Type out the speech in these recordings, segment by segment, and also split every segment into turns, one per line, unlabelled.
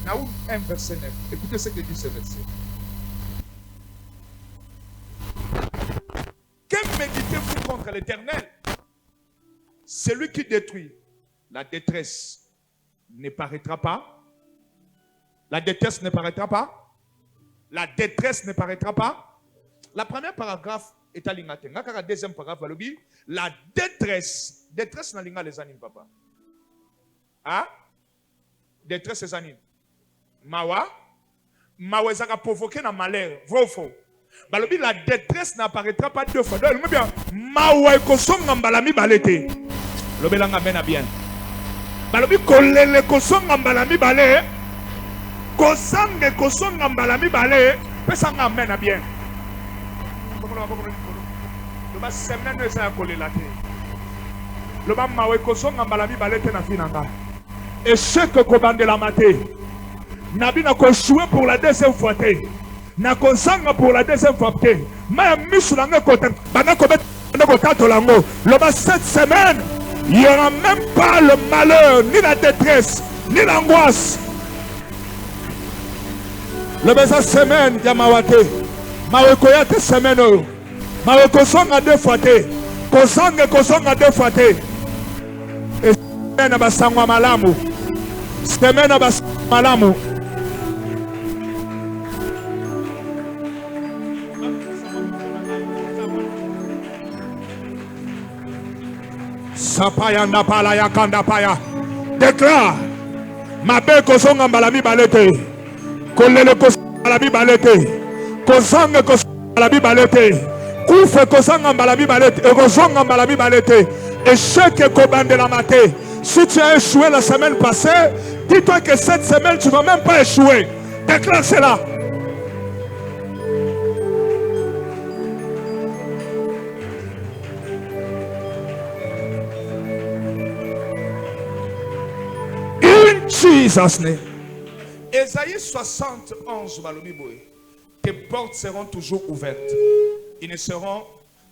Naoum 1, verset 9. Écoutez ce que dit ce verset. Que méditez-vous contre l'Éternel? Celui qui détruit, la détresse ne paraîtra pas. La détresse ne paraîtra pas. La détresse ne paraîtra pas. La première paragraphe est à l'ingate. La deuxième paragraphe, la détresse. Détresse n'a l'ingate les animes, papa. Hein? Détresse les animes. Mawa. Mawa, ça a provoqué un malheur. Vrai ou faux? Balobi, la détresse n'apparaîtra pas deux fois. Donc, bien. Mawa, kosong ambalami balete. Lobi langa mena bien. Balobi, kolele kosong ambalami balé. Kosange kosong ambalami balé. Pesanga mena bien. Loba semaine ça kolela te. Loba mawa kosong ambalami balete na finanga. Et ce que kobande la maté. Nabi na ko jouer pour la deuxième fois te. Na ko sanga pour la deuxième fois te. Ma misu na ngoko bana ko bet na ko tato lango. Loba cette semaine, il n'y aura même pas le malheur, ni la détresse, ni l'angoisse. Loba cette semaine, yamawate. Ma ko ya te semaine. Ma ko songa deux fois te. Ko songa deux fois te. Et semaine ba sangwa malamu. Semaine ba malamu. Sapaya ndapala ya kanda paya. Déclare. Mabe kosonga mbalami balete. Kolele kosonga mbalami balete. Kosonga mbalami balete. Kufe kosonga mbalami balete. Kosonga mbalami balete. Échec kobande la maté. Si tu as échoué la semaine passée, dis-toi que cette semaine tu ne vas même pas échouer. Déclare cela. Jesus name. Ésaïe 71, tes portes seront toujours ouvertes. Ils ne seront.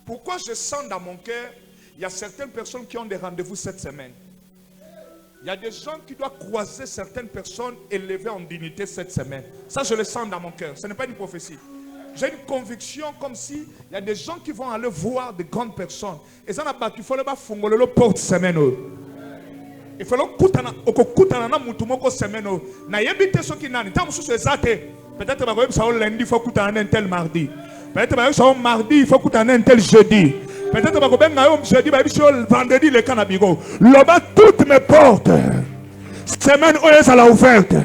Pourquoi je sens dans mon cœur, il y a certaines personnes qui ont des rendez-vous cette semaine. Il y a des gens qui doivent croiser certaines personnes élevées en dignité cette semaine. Ça, je le sens dans mon cœur. Ce n'est pas une prophétie. J'ai une conviction comme si il y a des gens qui vont aller voir de grandes personnes. Et ça n'a pas qu'il faut le faire le porte semaine. Il faut que na mutu moko semaine na yebite soki nani ta mususu ezate peut-être ba koyebisa o lundi faut kutana un tel mardi peut-être ba yebisa o mardi il faut kutana un tel jeudi peut-être ba kobenga yo jeudi ba yebisa o vendredi le kanabigo loba toutes mes portes semaine oyo la ouverte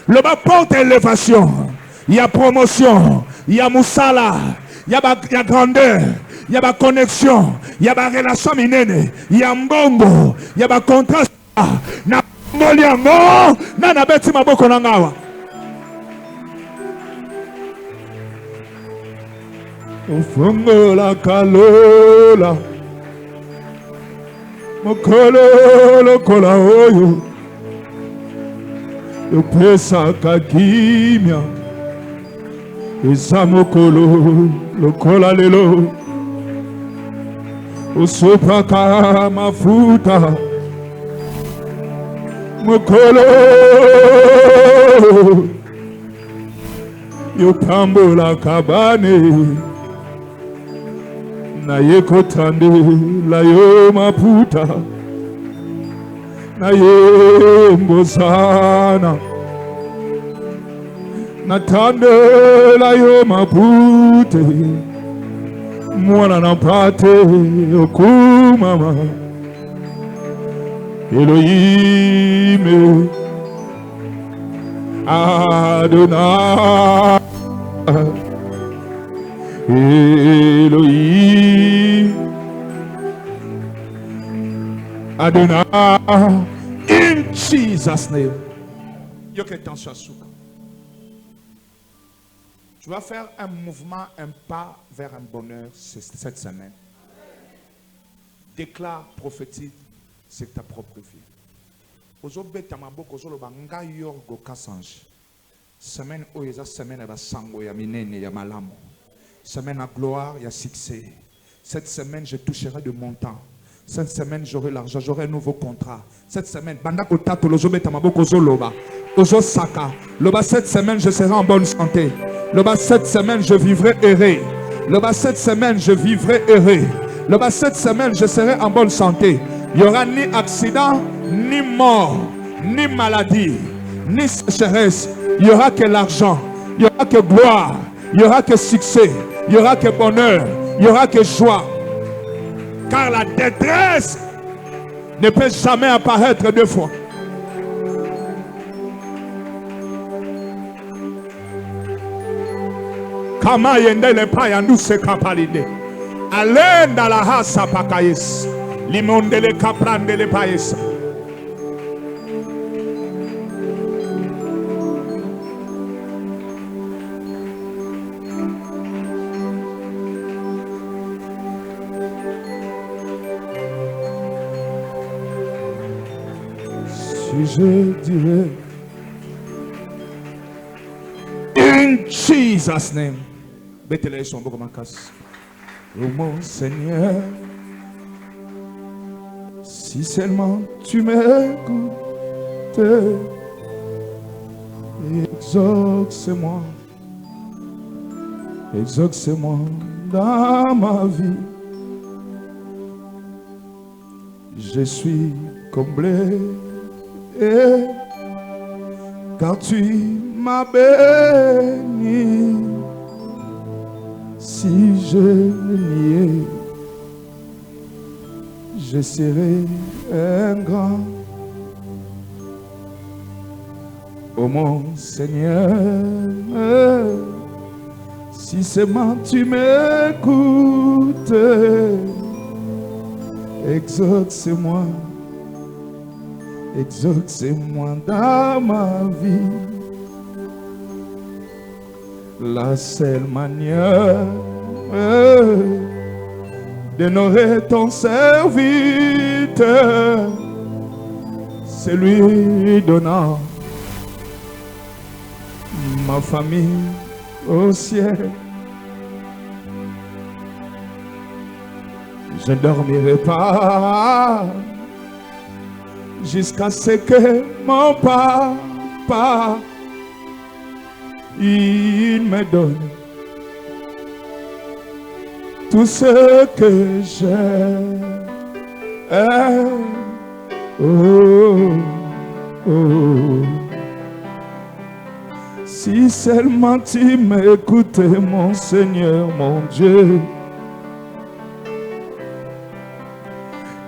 loba porte élévation il y a promotion il y a musala il y a grandeur il y a connexion il y a relation minene il y a mbongo il y a contrat na moliango na beti maboko na ngawa ofungola kalola mokolo lokola oyo opesa kakimia esa mokolo lokola lelo osopaka mafuta mokolo yokambola kabane na yekotande la yo maputa na yembosana na tande la yo mapute mwana na pate okumama Elohim Adonai Elohim Adonai in Jesus name. Yo que attention à souka. Tu vas faire un mouvement, un pas vers un bonheur cette semaine. Déclare, prophétise. C'est ta propre vie. Semaine où il y a semaine à sango ya minene ya malamu. Semaine à gloire, il y a succès. Cette semaine, je toucherai de mon temps. Cette semaine, j'aurai l'argent, j'aurai un nouveau contrat. Cette semaine, cette semaine, je serai en bonne santé. Cette semaine, je vivrai heureux. Cette semaine, je vivrai heureux. Cette semaine, je serai en bonne santé. Il n'y aura ni accident, ni mort, ni maladie, ni sécheresse. Il n'y aura que l'argent, il n'y aura que gloire, il n'y aura que succès, il n'y aura que bonheur, il n'y aura que joie. Car la détresse ne peut jamais apparaître deux fois. Kama yende le paya nous se kapalide. Alenda la hasa pakayes. Limonde le kaprande le payes. Si je dirais in Jesus' name. Oh mon Seigneur, si seulement tu m'écoutes, exauce-moi, exauce-moi dans ma vie. Je suis comblé, car tu m'as béni. Si je niais, je serai un grand. Oh mon Seigneur, si seulement tu m'écoutes, exauce-moi, exauce-moi dans ma vie. La seule manière d'honorer ton serviteur, c'est lui donnant ma famille au ciel. Je ne dormirai pas jusqu'à ce que mon papa il me donne tout ce que j'ai. Oh, oh. Si seulement tu m'écoutais, mon Seigneur, mon Dieu,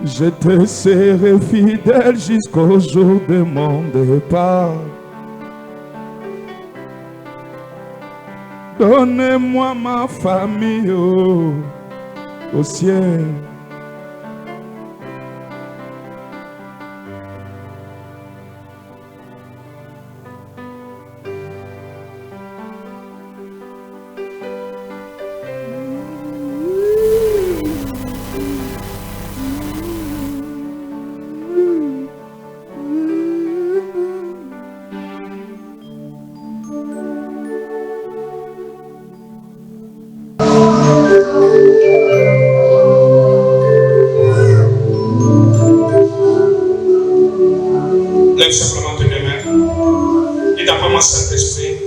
je te serai fidèle jusqu'au jour de mon départ. Donnez-moi ma famille au ciel.
Lève simplement tes deux mains. Dis d'après moi, Saint-Esprit,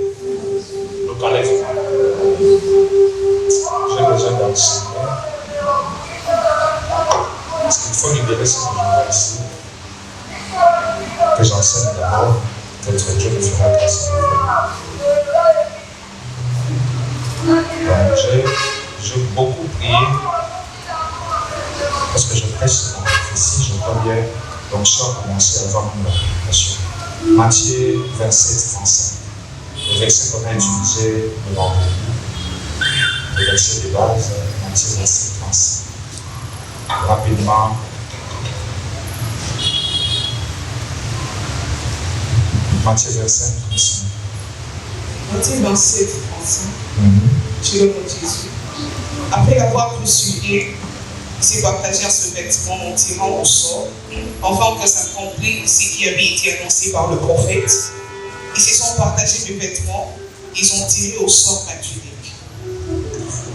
localise-moi. J'ai besoin d'enseigner. Parce qu'il faut libérer ce que je vois ici. Que j'enseigne d'abord. Peut-être Dieu me fera grâce. Donc, j'ai beaucoup prié. Parce que je prêche sur la prophétie, je vois bien. Donc, ça a commencé avant la prédication. Matthieu 27, 35. Le verset qu'on a utilisé le vendredi. Le verset de base, Matthieu 27, 35. Rapidement. Matthieu 27, 35.
Matthieu 27, 35. Je le nom de Jésus. Après avoir poursuivi, il s'est partagé à ce vêtement en tirant au sort, afin que s'accomplisse ce qui avait été annoncé par le prophète. Ils se sont partagés le vêtement, ils ont tiré au sort la tunique.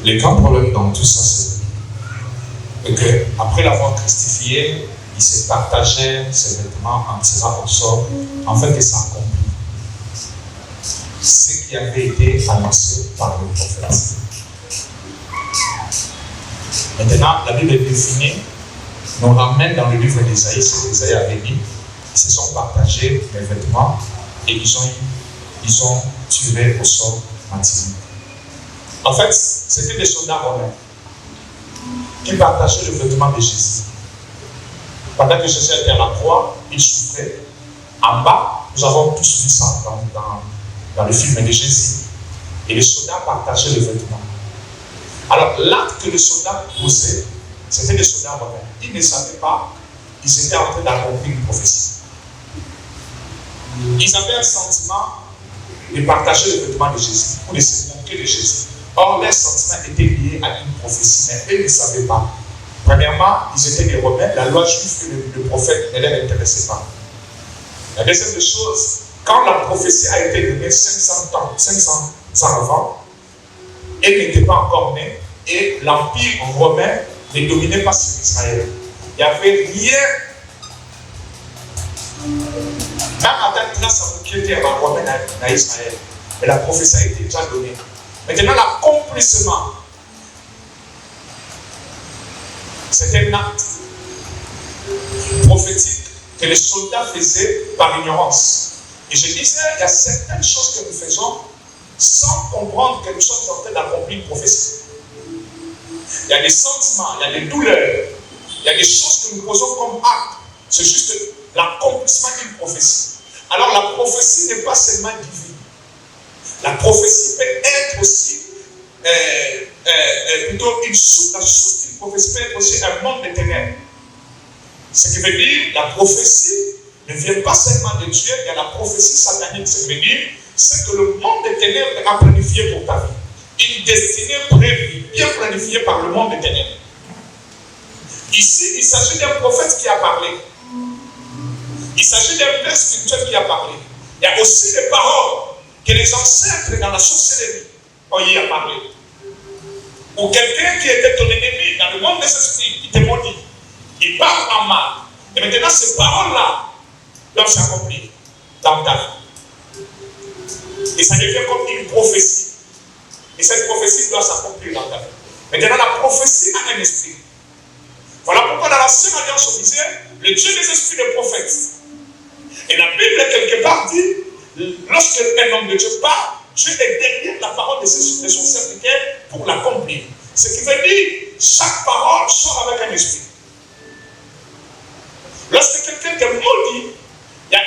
Le grand problème dans tout ça, c'est que après l'avoir christifié, prié, il se partageait ses vêtements en tirant au sort, afin que ça accomplisse ce qui avait été annoncé par le prophète. Maintenant, la Bible est définie, nous ramène dans le livre d'Ésaïe, ce qu'Ésaïe avait dit. Ils se sont partagés les vêtements et ils ont tiré au sort Mathilde. En fait, c'était des soldats romains qui partageaient le vêtement de Jésus. Pendant que Jésus était à la croix, il souffrait. En bas, nous avons tous vu ça dans le film de Jésus. Et les soldats partageaient le vêtement. Alors, l'acte que les soldats posaient, c'était des soldats romains. Ils ne savaient pas qu'ils étaient en train d'accomplir une prophétie. Ils avaient un sentiment de partager le vêtement de Jésus ou de se moquer de Jésus. Or, leur sentiment était lié à une prophétie, mais eux ne savaient pas. Premièrement, ils étaient des Romains, la loi juive que le prophète ne les intéressait pas. La deuxième chose, quand la prophétie a été donnée 500 ans avant, elle n'était pas encore née et l'empire romain ne dominait pas sur Israël. Il n'y avait rien. Même à Samuel était un romain dans Israël. Et la prophétie a été déjà donnée. Maintenant, l'accomplissement, c'est un acte prophétique que les soldats faisaient par ignorance. Et je disais, il y a certaines choses que nous faisons sans comprendre que nous sommes en train d'accomplir une prophétie. Il y a des sentiments, il y a des douleurs, il y a des choses que nous posons comme acte. C'est juste l'accomplissement d'une prophétie. Alors la prophétie n'est pas seulement divine. La prophétie peut être aussi plutôt la source d'une prophétie peut être aussi un monde de ténèbres. Ce qui veut dire la prophétie ne vient pas seulement de Dieu, il y a la prophétie satanique. Ce qui veut dire c'est que le monde des ténèbres a planifié pour ta vie. Une destinée prévue, bien planifiée par le monde des ténèbres. Ici, il s'agit d'un prophète qui a parlé. Il s'agit d'un père spirituel qui a parlé. Il y a aussi des paroles que les ancêtres dans la sorcellerie ont y a parlé. Ou quelqu'un qui était ton ennemi dans le monde des esprits, il te maudit. Il parle en mal. Et maintenant, ces paroles-là doivent s'accomplir dans ta vie. Et ça devient comme une prophétie. Et cette prophétie doit s'accomplir dans ta vie. Maintenant, la prophétie a un esprit. Voilà pourquoi dans l'Ancienne Alliance, on disait le Dieu des esprits des prophètes. Et la Bible, quelque part, dit lorsque un homme de Dieu parle, Dieu est derrière la parole de son serviteur pour l'accomplir. Ce qui veut dire chaque parole sort avec un esprit. Lorsque quelqu'un te maudit, il y a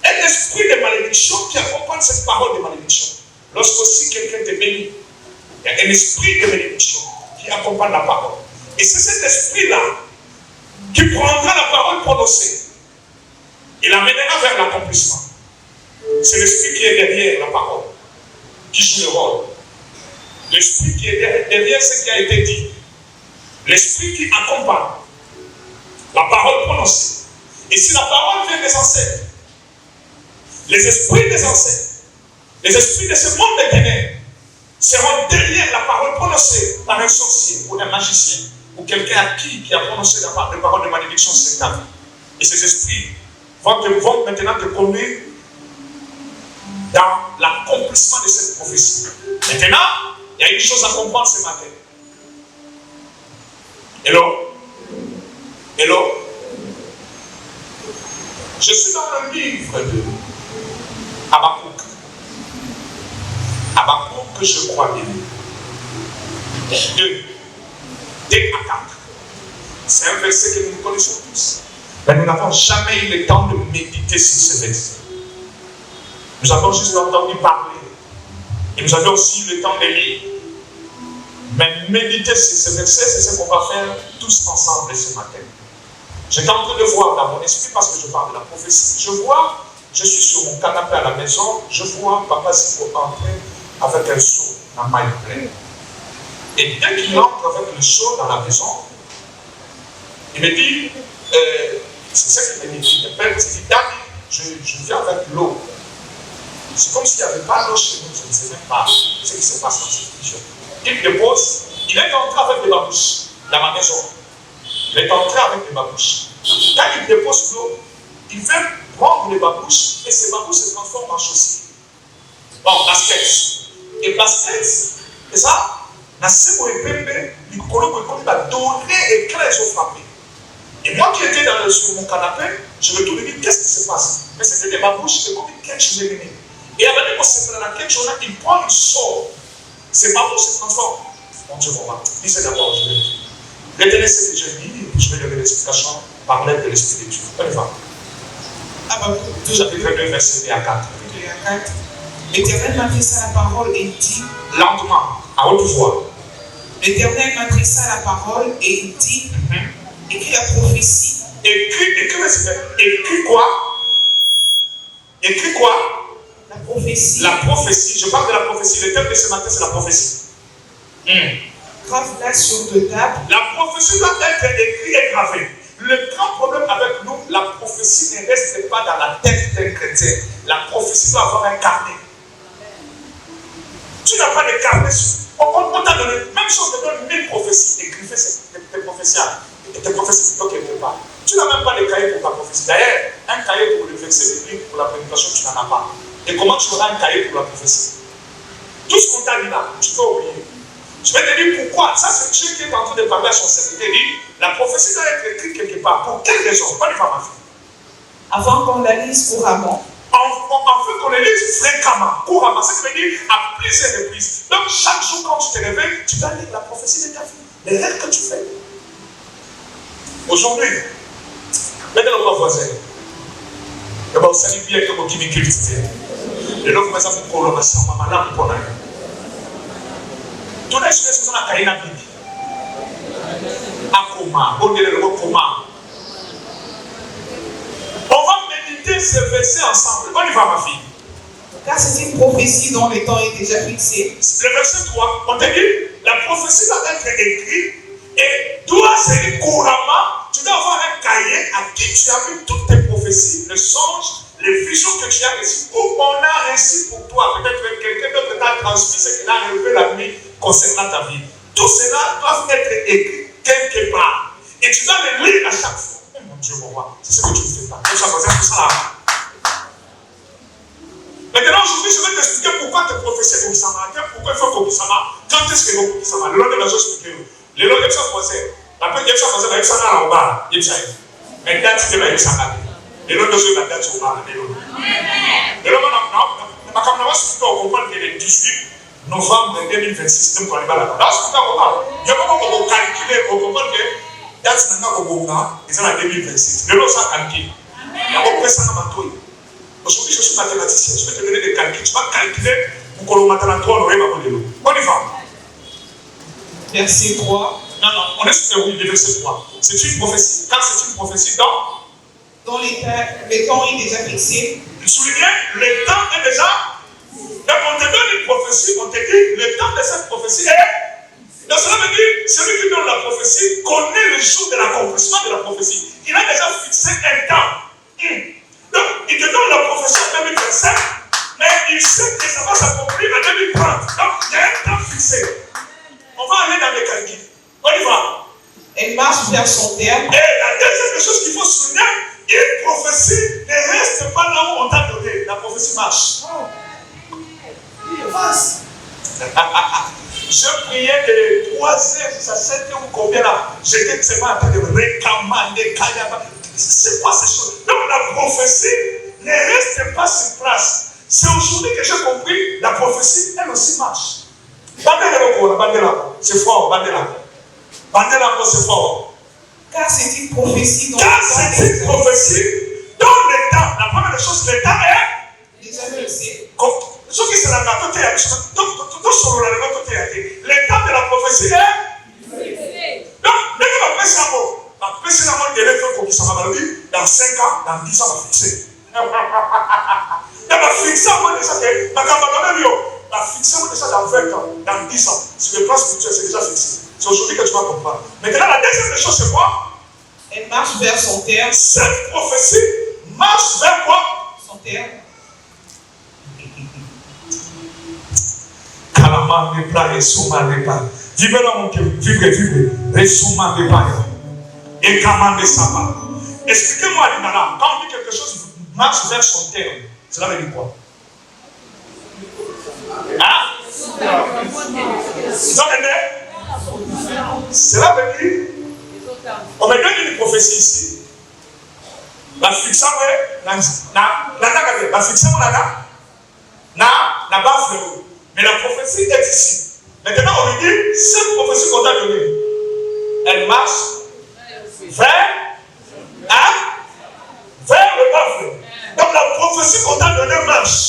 un esprit de malédiction qui accompagne cette parole de malédiction. Lorsque aussi quelqu'un te bénit, il y a un esprit de bénédiction qui accompagne la parole. Et c'est cet esprit-là qui prendra la parole prononcée et l'amènera vers l'accomplissement. C'est l'esprit qui est derrière la parole, qui joue le rôle. L'esprit qui est derrière ce qui a été dit. L'esprit qui accompagne la parole prononcée. Et si la parole vient des ancêtres, les esprits des ancêtres, les esprits de ce monde des ténèbres seront derrière la parole prononcée par un sorcier ou un magicien ou quelqu'un qui a prononcé la parole de malédiction sur ta vie. Et ces esprits vont maintenant te conduire dans l'accomplissement de cette prophétie. Maintenant, il y a une chose à comprendre ce matin. Hello? Hello? Je suis dans le livre de Habakkuk. Habakkuk, je crois bien. 2 à 4. C'est un verset que nous connaissons tous. Mais nous n'avons jamais eu le temps de méditer sur ce verset. Nous avons juste entendu parler. Et nous avons aussi eu le temps de lire. Mais méditer sur ce verset, c'est ce qu'on va faire tous ensemble ce matin. J'étais en train de voir dans mon esprit, parce que je parle de la prophétie, je suis sur mon canapé à la maison, je vois Papa Zico entrer avec un seau dans maille pleine. Et dès qu'il entre avec le seau dans la maison, il me dit, c'est ça qu'il me dit, il me dit, Dani, je viens avec l'eau. C'est comme s'il n'y avait pas l'eau chez nous, je ne sais même pas ce qui se passe dans cette vision. Il me dépose, il est entré avec de la bouche dans ma maison.
Il est entré avec les babouches. Quand il dépose l'eau, il veut prendre les babouches et ces babouches se transforment en chaussures. Bon, basket. Et basket, c'est ça. La sebo et pembe, il va donner et créer son frappé. Et moi qui étais sur mon canapé, je me tourne et dis qu'est-ce qui se passe? Mais c'était des babouches et comme une quelque chose est venu. Et avant de se faire la quelque chose, il prend une sort. Ces babouches se transforment. Mon Dieu, on va. Lisez d'abord, je vais le dire. Retenez ce que je dis, je vais donner l'explication par l'aide de l'Esprit de Dieu. On y va. Chapitre 2, verset 1 à 4.
L'Éternel m'adressa la parole et dit,
lentement, à haute voix.
L'Éternel m'adressa la parole et il dit, écris la prophétie. Écris quoi? Écris quoi? La prophétie. La prophétie, je parle de la prophétie. Le thème de ce matin, c'est la prophétie. Grave-la sur deux tables.
La prophétie doit être écrite et gravée. Le grand problème avec nous, la prophétie ne reste pas dans la tête d'un chrétien. La prophétie doit avoir un carnet. Tu n'as pas de carnet. On t'a donné, même si on te donne 1000 prophéties, écrivez tes prophéties. Et tes prophéties plutôt quelque part. Tu n'as même pas de cahier pour ta prophétie. D'ailleurs, un cahier pour le verset biblique, pour la prédication, tu n'en as pas. Et comment tu auras un cahier pour la prophétie? Tout ce qu'on t'a dit là, tu peux oublier. Je vais te dire pourquoi. Ça, c'est Dieu qui est en train de parler à son serviteur. Il dit, la prophétie doit être écrite quelque part. Pour quelle raison? Pas de ma fille.
Avant qu'on la lise couramment.
Afin qu'on la lise fréquemment, couramment. Ça veut dire à plusieurs reprises. Donc, chaque jour, quand tu te réveilles, tu dois lire la prophétie de ta vie. Les rêves que tu fais. Aujourd'hui, maintenant, on va voisin. Et bien, ça dit bien que vous qui critiquez. Et là, vous mettez ça pour qu'on le fasse. Maman, là, pour qu'on aille. Tout le monde est dans la caïna bibi. Akoma, on dit le mot koma. On va méditer ce verset ensemble. On y va, ma fille.
Car c'est une prophétie dont le temps est déjà fixé.
Le verset 3, on te dit, la prophétie doit être écrite et doit se lire couramment. Tu dois avoir un cahier à qui tu as vu toutes tes prophéties, le songe, les visions que tu as reçues, ou on a reçu pour toi. Peut-être que quelqu'un d'autre t'a transmis ce qu'il a relevé la nuit concernant ta vie. Tout cela doit être écrit quelque part. Et tu dois le lire à chaque fois. Oh mon Dieu, mon roi, c'est ce que tu ne fais pas. Donc, ça faisait tout ça là. Maintenant, aujourd'hui, je vais t'expliquer pourquoi tes prophéties comme ça. Pourquoi il faut comme ça. Quand est-ce que vous comme ça? Le lendemain, je vais expliquer. Le lendemain, je vais fazer. Après, je vais fazer. Je vais faire là au bas. Je vais faire. Mais date, je vais faire. Le lendemain, je vais faire au bas. Le lendemain, ma caméra, je vais comprendre que le 18 novembre 2026, c'est quoi le bas là? Là, je vais faire. Je vais calculer, on comprend que date, c'est en 2026. Le lendemain, ça calcule. On peut ça dans ma toile. Aujourd'hui, je suis mathématicien. Je vais te donner des calculs. Tu vas calculer pour que le mathématicien on y va.
Verset 3.
Non, on est sur le verset 3. C'est une prophétie. Car c'est une prophétie
dont le temps est déjà fixé.
Soulignez, le temps est déjà. Donc on te donne une prophétie, on te dit, le temps de cette prophétie est. Donc cela veut dire, celui qui donne la prophétie connaît le jour de l'accomplissement de la prophétie. Il a déjà fixé un temps. Donc, il te donne la prophétie en 2025, mais il sait que ça va s'accomplir en 2030. Donc, il y a un temps fixé. On va aller dans les calculs. On y va.
Elle marche vers son terme.
Et la deuxième chose qu'il faut souligner, une prophétie ne reste pas là où on t'a donné. La prophétie marche. Je priais de 3 heures jusqu'à 7 heures ou combien là. J'étais seulement en train de recommander. C'est quoi ces choses? Donc la prophétie ne reste pas sur place. C'est aujourd'hui que j'ai compris, la prophétie, elle aussi marche. Bandela, c'est fort, Bandela. Bandela, c'est fort.
Car c'est une prophétie dont
le temps, la première chose, le temps est
déjà fixé.
Ce qui se l'a côté, le temps de la prophétie est. Donc, dès que la presse est mort. La précédemment de l'effet comme ça m'a dit, dans 5 ans, dans 10 ans, on va fixer. On va fixer moi déjà que ma camarade va fixer moi déjà dans 20 ans, dans 10 ans. Sur le plan spirituel, c'est déjà fixé. C'est aujourd'hui que tu vas comprendre. Maintenant, la deuxième chose, c'est quoi?
Elle marche vers son terme.
Cette prophétie marche vers quoi?
Son terme.
Kalama me plaît, souma me plaît. Vivez là mon cœur, vivez. Resuma me plaît. Et commandez ça pas. Expliquez-moi, Linala, quand on dit quelque chose marche vers son terme, cela veut dire quoi? Hein? Cela veut dire, on me donne une prophétie ici. La fiction, la mais la prophétie est ici. Maintenant, on lui dit, cette prophétie qu'on t'a donnée, elle marche vers le bafle. Donc la prophétie qu'on t'a donnée marche.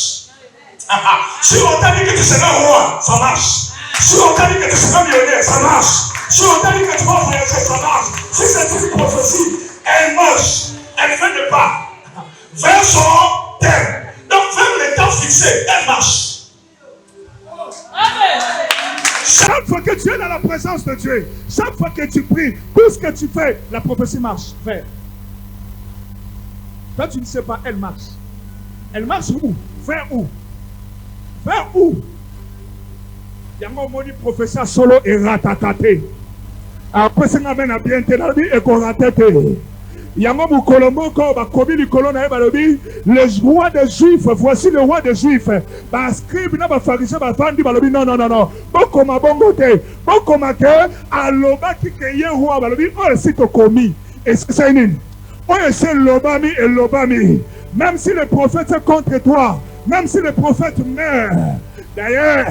Si on t'a dit que tu seras roi, ça marche. Si on t'a dit que tu seras millionnaire, ça marche. Si on t'a dit que tu vas voyager, ça marche. Si c'est une prophétie, elle marche. Elle fait le pas vers son terme. Donc vers le temps fixé, elle marche. Chaque fois que tu es dans la présence de Dieu, chaque fois que tu pries, tout ce que tu fais, la prophétie marche. Vers. Toi, tu ne sais pas, elle marche. Elle marche où? Vers où? Vers où? Il y a un moment dit professeur solo et ratataté. Après, c'est un bien bien et qu'on ratate. Il y a un moment où Colombo, le roi des Juifs, voici le roi des Juifs. Scribe, pharisien, non, non, non, non. Bokoma bongote. Bokoma ke, aloba ki keye roi, oh, c'est commis. Et c'est une. Oh, c'est l'obami et l'obami. Même si le prophète est contre toi, même si le prophète meurt. D'ailleurs,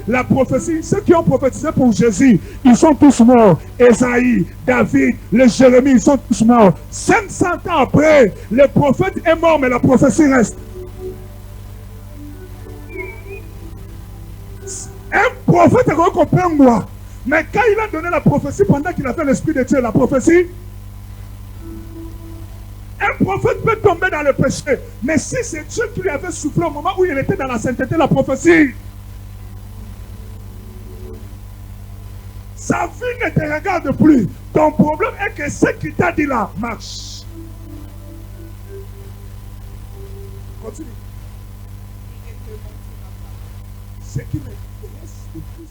la prophétie, ceux qui ont prophétisé pour Jésus, ils sont tous morts. Esaïe, David, les Jérémie, ils sont tous morts. 500 ans après, le prophète est mort, mais la prophétie reste. Un prophète est comprend moi. Mais quand il a donné la prophétie, pendant qu'il a fait l'Esprit de Dieu, la prophétie, un prophète peut tomber dans le péché. Mais si c'est Dieu qui lui avait soufflé au moment où il était dans la sainteté, la prophétie, sa vie ne te regarde plus. Ton problème est que ce qu'il t'a dit là marche. Continue. Ce qui m'intéresse le plus,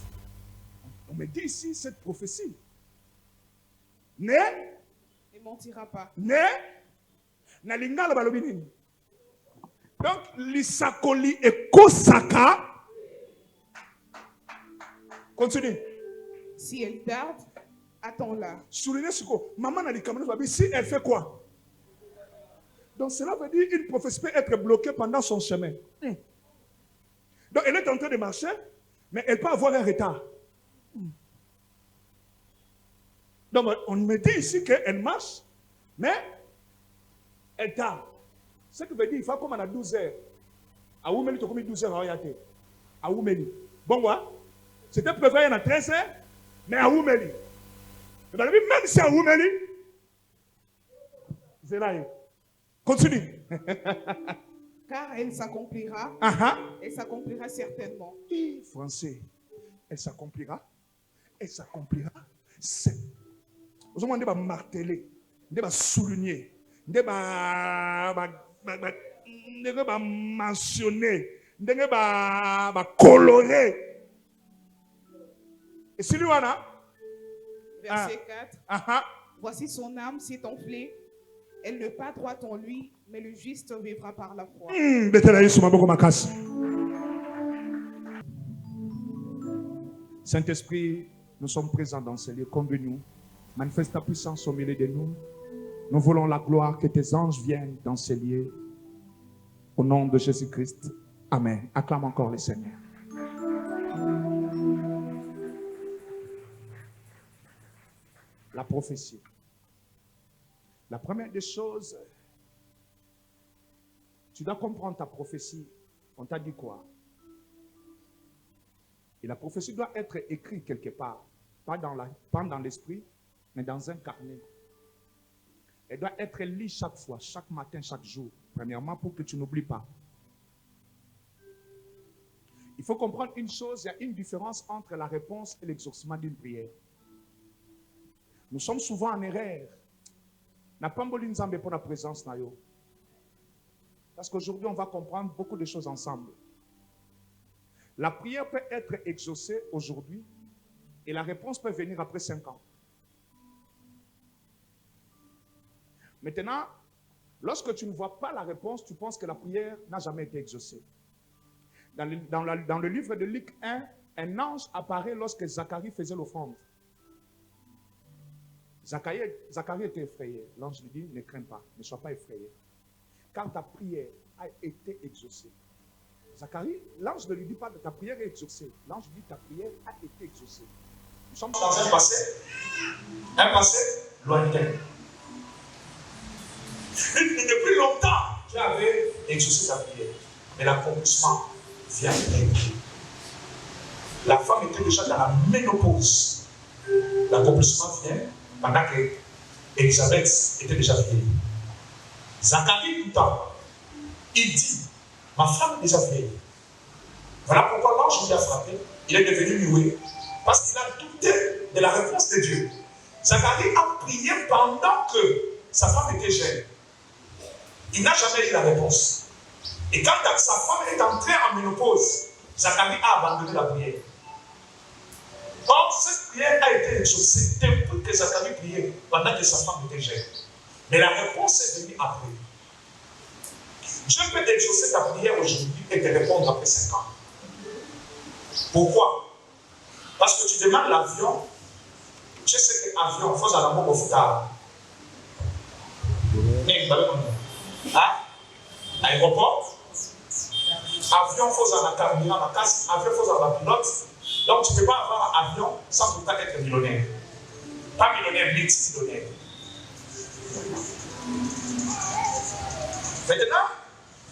on me dit ici cette prophétie. Ne
mentira pas.
Ne na lingala balobi nini. Donc l'isakoli et kosaka. Continue.
Si elle tarde, attends-la.
Soulignez ce que maman a dit si elle fait quoi? Donc cela veut dire qu'une prophétie peut être bloquée pendant son chemin. Donc elle est en train de marcher, mais elle peut avoir un retard. Donc on me dit ici qu'elle marche, mais elle tarde. Ce qui veut dire qu'il faut comme on a 12 heures. À Oumeli, tu as commis 12 heures à Oyate. À Oumeli. Bon, moi, c'était prévu à 13 heures, mais à Oumeli. Même si à Oumeli, c'est là. Continue.
Car elle s'accomplira. Elle s'accomplira certainement.
Français. Elle s'accomplira. Elle s'accomplira. C'est. Vous avez marteler, vous avez souligner, vous avez mentionner, vous avez colorer. Et si lui,
verset 4. Voici son âme s'est enflée. Elle ne pas droite en lui, mais le juste vivra par la foi.
Saint-Esprit, nous sommes présents dans ce lieu. Conduis-nous. Manifeste ta puissance au milieu de nous. Nous voulons la gloire, que tes anges viennent dans ces lieux. Au nom de Jésus-Christ. Amen. Acclame encore le Seigneur. La prophétie. La première des choses, tu dois comprendre ta prophétie. On t'a dit quoi? Et la prophétie doit être écrite quelque part. Pas dans l'esprit, mais dans un carnet. Elle doit être lue chaque fois, chaque matin, chaque jour. Premièrement, pour que tu n'oublies pas. Il faut comprendre une chose, il y a une différence entre la réponse et l'exaucement d'une prière. Nous sommes souvent en erreur. N'a pas mboli nzambe pour la présence na yo. Parce qu'aujourd'hui, on va comprendre beaucoup de choses ensemble. La prière peut être exaucée aujourd'hui et la réponse peut venir après 5 ans. Maintenant, lorsque tu ne vois pas la réponse, tu penses que la prière n'a jamais été exaucée. Dans le livre de Luc 1, un ange apparaît lorsque Zacharie faisait l'offrande. Zacharie était effrayé. L'ange lui dit, ne crains pas, ne sois pas effrayé. Car ta prière a été exaucée. Zacharie, l'ange ne lui dit pas que ta prière est exaucée. L'ange dit ta prière a été exaucée. Nous sommes dans un passé lointain. Depuis longtemps, tu avais exaucé ta prière. Mais l'accomplissement vient d'être. La femme était déjà dans la ménopause. L'accomplissement vient pendant que Élisabeth était déjà vieille. Zacharie, tout le temps, il dit, ma femme est déjà vieille. Voilà pourquoi l'ange lui a frappé. Il est devenu muet. Parce qu'il a douté de la réponse de Dieu. Zacharie a prié pendant que sa femme était jeune. Il n'a jamais eu la réponse. Et quand sa femme est entrée en ménopause, Zacharie a abandonné la prière. Or, cette prière a été exaucée depuis que Zacharie priait, pendant que sa femme était jeune. Mais la réponse est venue après. Dieu peut exaucer ta prière aujourd'hui et te répondre après 5 ans. Pourquoi? Parce que tu demandes l'avion. Tu sais que l'avion, il faut aller au foutard. Aéroport, avion, il faut aller carburant, avion, il faut aller pilote. Donc tu ne peux pas avoir un avion sans pourtant être millionnaire. Pas millionnaire, multimillionnaire. Maintenant,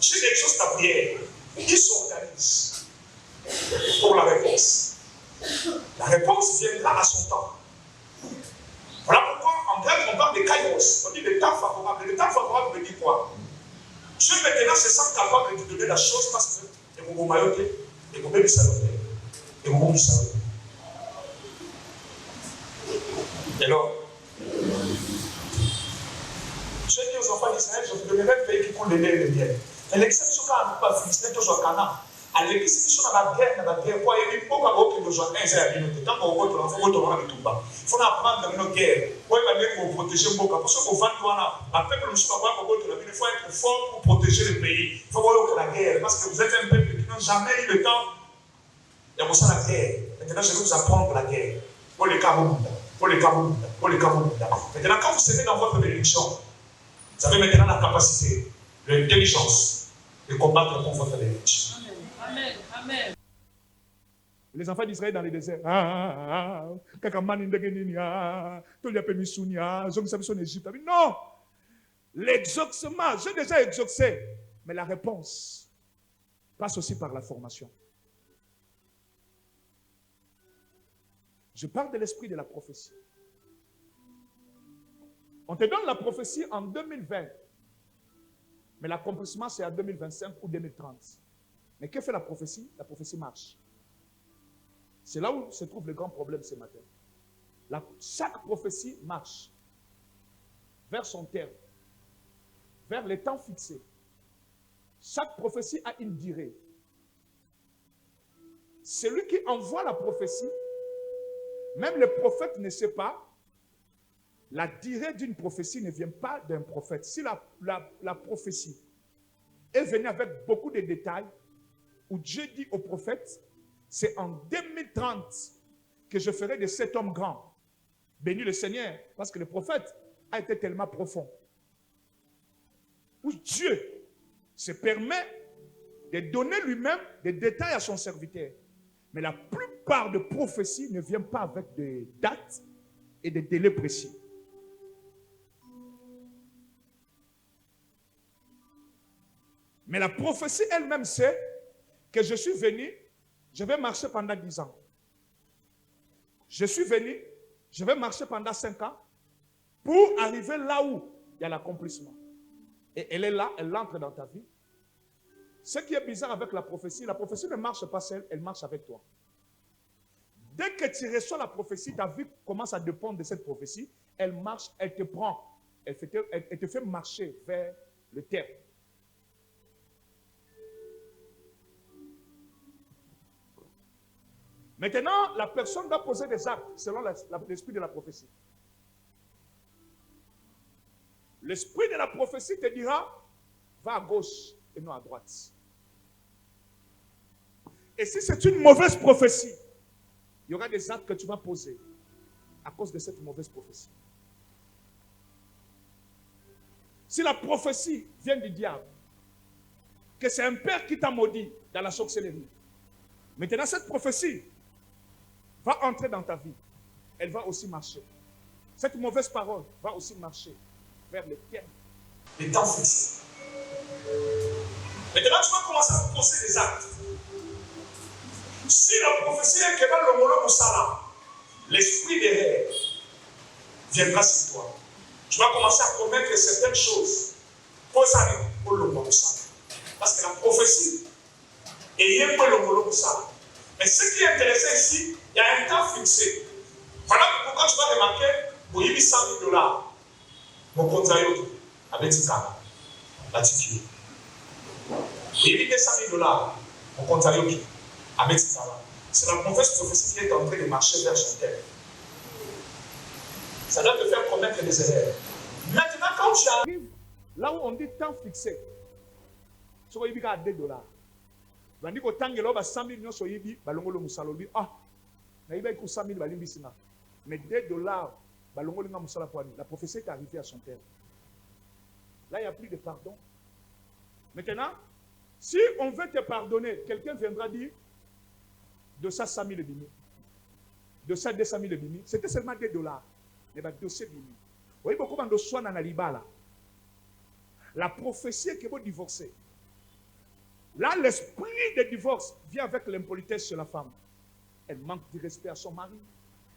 tu exauces ta prière. Il s'organise pour la réponse. La réponse viendra à son temps. Voilà pourquoi en grec on parle de kairos. On dit le temps favorable. Le temps favorable veut dire quoi? Dieu maintenant se sent capable de te donner la chose parce que et vous maillotez, et vous mettez ça et vous mettez ça. Et alors, Dieu dit aux enfants d'Israël, je vous donnerai un pays qui coule le lait et le miel. Et l'exception quand on ne peut pas Philistin, toujours à Canaan. À l'église, si on a la guerre, quoi, il faut qu'on ait besoin d'un zèle à l'unité. Tant qu'on va retourner tout bas. Il faut apprendre dans nos guerres. Il faut protéger Mboka. Pour ceux qui vont un peuple, il faut être fort pour protéger le pays. Il faut voir la guerre. Parce que vous êtes un peuple qui n'a jamais eu le temps. Il y a pour ça la guerre. Maintenant, je vais vous apprendre la guerre. Pour les Cameroun. Maintenant, quand vous serez dans votre bénédiction, vous avez maintenant la capacité, l'intelligence de combattre pour votre bénédiction. Amen. Les enfants d'Israël dans les déserts. Non! L'exaucement, j'ai déjà exaucé. Mais la réponse passe aussi par la formation. Je parle de l'esprit de la prophétie. On te donne la prophétie en 2020. Mais l'accomplissement, c'est en 2025 ou 2030. Mais que fait la prophétie? La prophétie marche. C'est là où se trouve le grand problème ce matin. Chaque prophétie marche vers son terme, vers les temps fixés. Chaque prophétie a une durée. Celui qui envoie la prophétie, même le prophète ne sait pas, la durée d'une prophétie ne vient pas d'un prophète. Si la prophétie est venue avec beaucoup de détails, où Dieu dit au prophète, c'est en 2030 que je ferai de cet homme grand. Béni le Seigneur, parce que le prophète a été tellement profond. Où Dieu se permet de donner lui-même des détails à son serviteur. Mais la plupart des prophéties ne viennent pas avec des dates et des délais précis. Mais la prophétie elle-même sait que je suis venu, je vais marcher pendant 10 ans. Je suis venu, je vais marcher pendant 5 ans pour arriver là où il y a l'accomplissement. Et elle est là, elle entre dans ta vie. Ce qui est bizarre avec la prophétie ne marche pas seule, elle marche avec toi. Dès que tu reçois la prophétie, ta vie commence à dépendre de cette prophétie. Elle marche, elle te prend, elle te fait marcher vers le terme. Maintenant, la personne doit poser des actes selon l'esprit de la prophétie. L'esprit de la prophétie te dira, va à gauche et non à droite. Et si c'est une mauvaise prophétie, il y aura des actes que tu vas poser à cause de cette mauvaise prophétie. Si la prophétie vient du diable, que c'est un père qui t'a maudit dans la sorcellerie, maintenant cette prophétie va entrer dans ta vie. Elle va aussi marcher. Cette mauvaise parole va aussi marcher vers les termes.
Les temps fixés. Maintenant, tu vas commencer à poser des actes. Si la prophétie est que dans le molo Moussala, l'esprit des rêves viendra sur toi. Tu vas commencer à commettre certaines choses pour ça, pour le molo Moussala. Parce que la prophétie est pour le molo Moussala. Mais ce qui est intéressant ici, il y a un temps fixé. Voilà pourquoi tu vas remarquer, pour y 100 000 $. Mon compte avec Tika, la TQ. Il y 200 000 $. Mon compte avec Tika. C'est la mauvaise prophétie qui est en train de marcher vers son terre. Ça doit te faire commettre des erreurs. Maintenant, quand tu arrives
là où on dit temps fixé, tu vas y à 2 $. On dit que tant que l'on 100 000 $, il balongo le musalobi. Ah, il va y 100 000 $. Mais 2 $, balongo le musalapoani. La prophétie est arrivée à son terme. Là, il n'y a plus de pardon. Maintenant, si on veut te pardonner, quelqu'un viendra dire de ça 100 000 $, de ça 200 000 $. C'était seulement 2 $. Mais bah, dossier bini. Vous voyez beaucoup de soins dans la libala. La prophétie est que vous divorcez. Là, l'esprit de divorce vient avec l'impolitesse chez la femme. Elle manque de respect à son mari.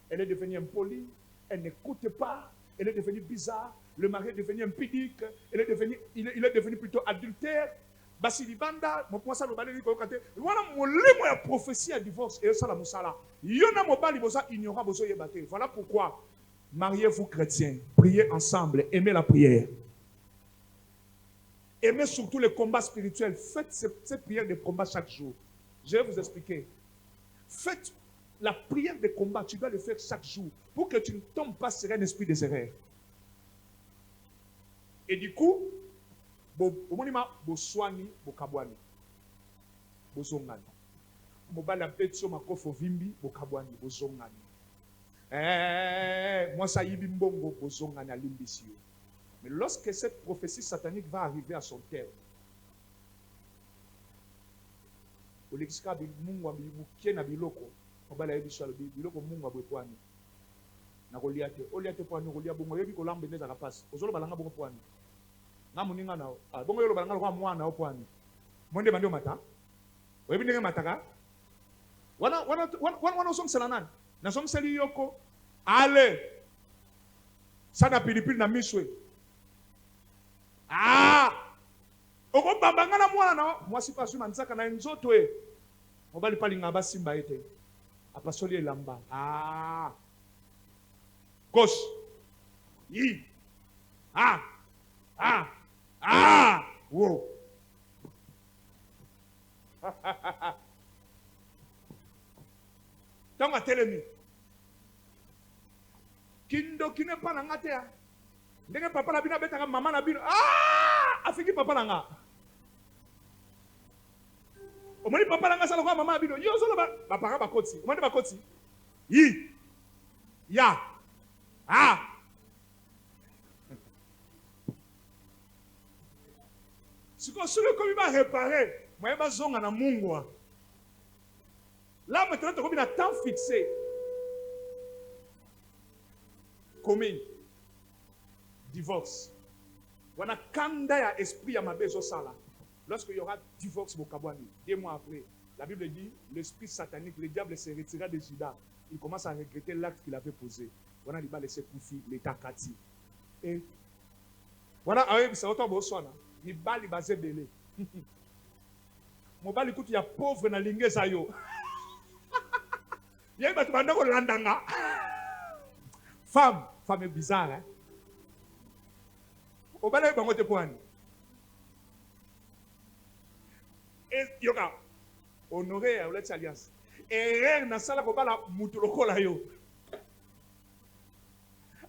Elle est devenue impolie. Elle n'écoute pas. Elle est devenue bizarre. Le mari est devenu impudique. Il est devenu plutôt adultère. Basili banda, mo commence à le balayer ko kate. Voilà molimo ya prophétie à divorce et ça la musala. Yona mobali boza ignorant bozo yebate. Voilà pourquoi mariez-vous chrétiens, priez ensemble, aimez la prière. Aimez surtout les combats spirituels. Faites ces prières de combat chaque jour. Je vais vous expliquer. Faites la prière de combat, tu dois le faire chaque jour pour que tu ne tombes pas sur un esprit des erreurs. Et du coup, au monima, bo soigni, bo kabwani, bo zongani. Mobala petso makofo vimbi, bo kabwani, bo zongani. Moi ça yibi mbongo, bo zongani alimbisio. Mais lorsque cette prophétie satanique va arriver à son terme, au lexica de mungu abibukie na biloko, mobala yebi shalo biloko mungu abwepwani. Na goliate, oliate pwani golia bongo yebi kolambe neza kapasi. Ozolo balanga bongo pwani. Ngamuninga nao bongo yolo balanga kwa mwana opwani monde bandi mata webi ndenge mataka wana osomsela nani na somseli yoko ale sana pilipili na miswe oko babanga na mwana na mwasi pasu manzaka na nzoto mobali palinga basimba ete apasoli elamba gauche yi wow. Tanga telemi. Kindo kine pa nanga te ya. Ndenge papa na bina betaka mama na bino. Afiki papa nanga. Omoni papa nanga sala kwa mama na bino. Yo solo ba papa ba koti. Omoni ba koti. Yi. Ya. Si comme il va réparer, moi il va zonga na mungwa. Là maintenant tu as un temps fixé. Commune, divorce. Wana kanda ya esprit ya mabezo sala. Lorsque il y aura divorce bokabwani, 2 mois après, la Bible dit l'esprit satanique, le diable se retira de Judas. Il commence à regretter l'acte qu'il avait posé. Wana il va laisser Koufi l'état kati. Et voilà, ça autant boswana. Ni bali basé belé. Mon bali écoute, il y a pauvre na lingue zayo. Il y a battu ko landanga. Femme est bizarre hein. Au bali bango te poani. Et yoka honorer à l'autre alliance. Et rien na sala ko bala mutuloko la yo.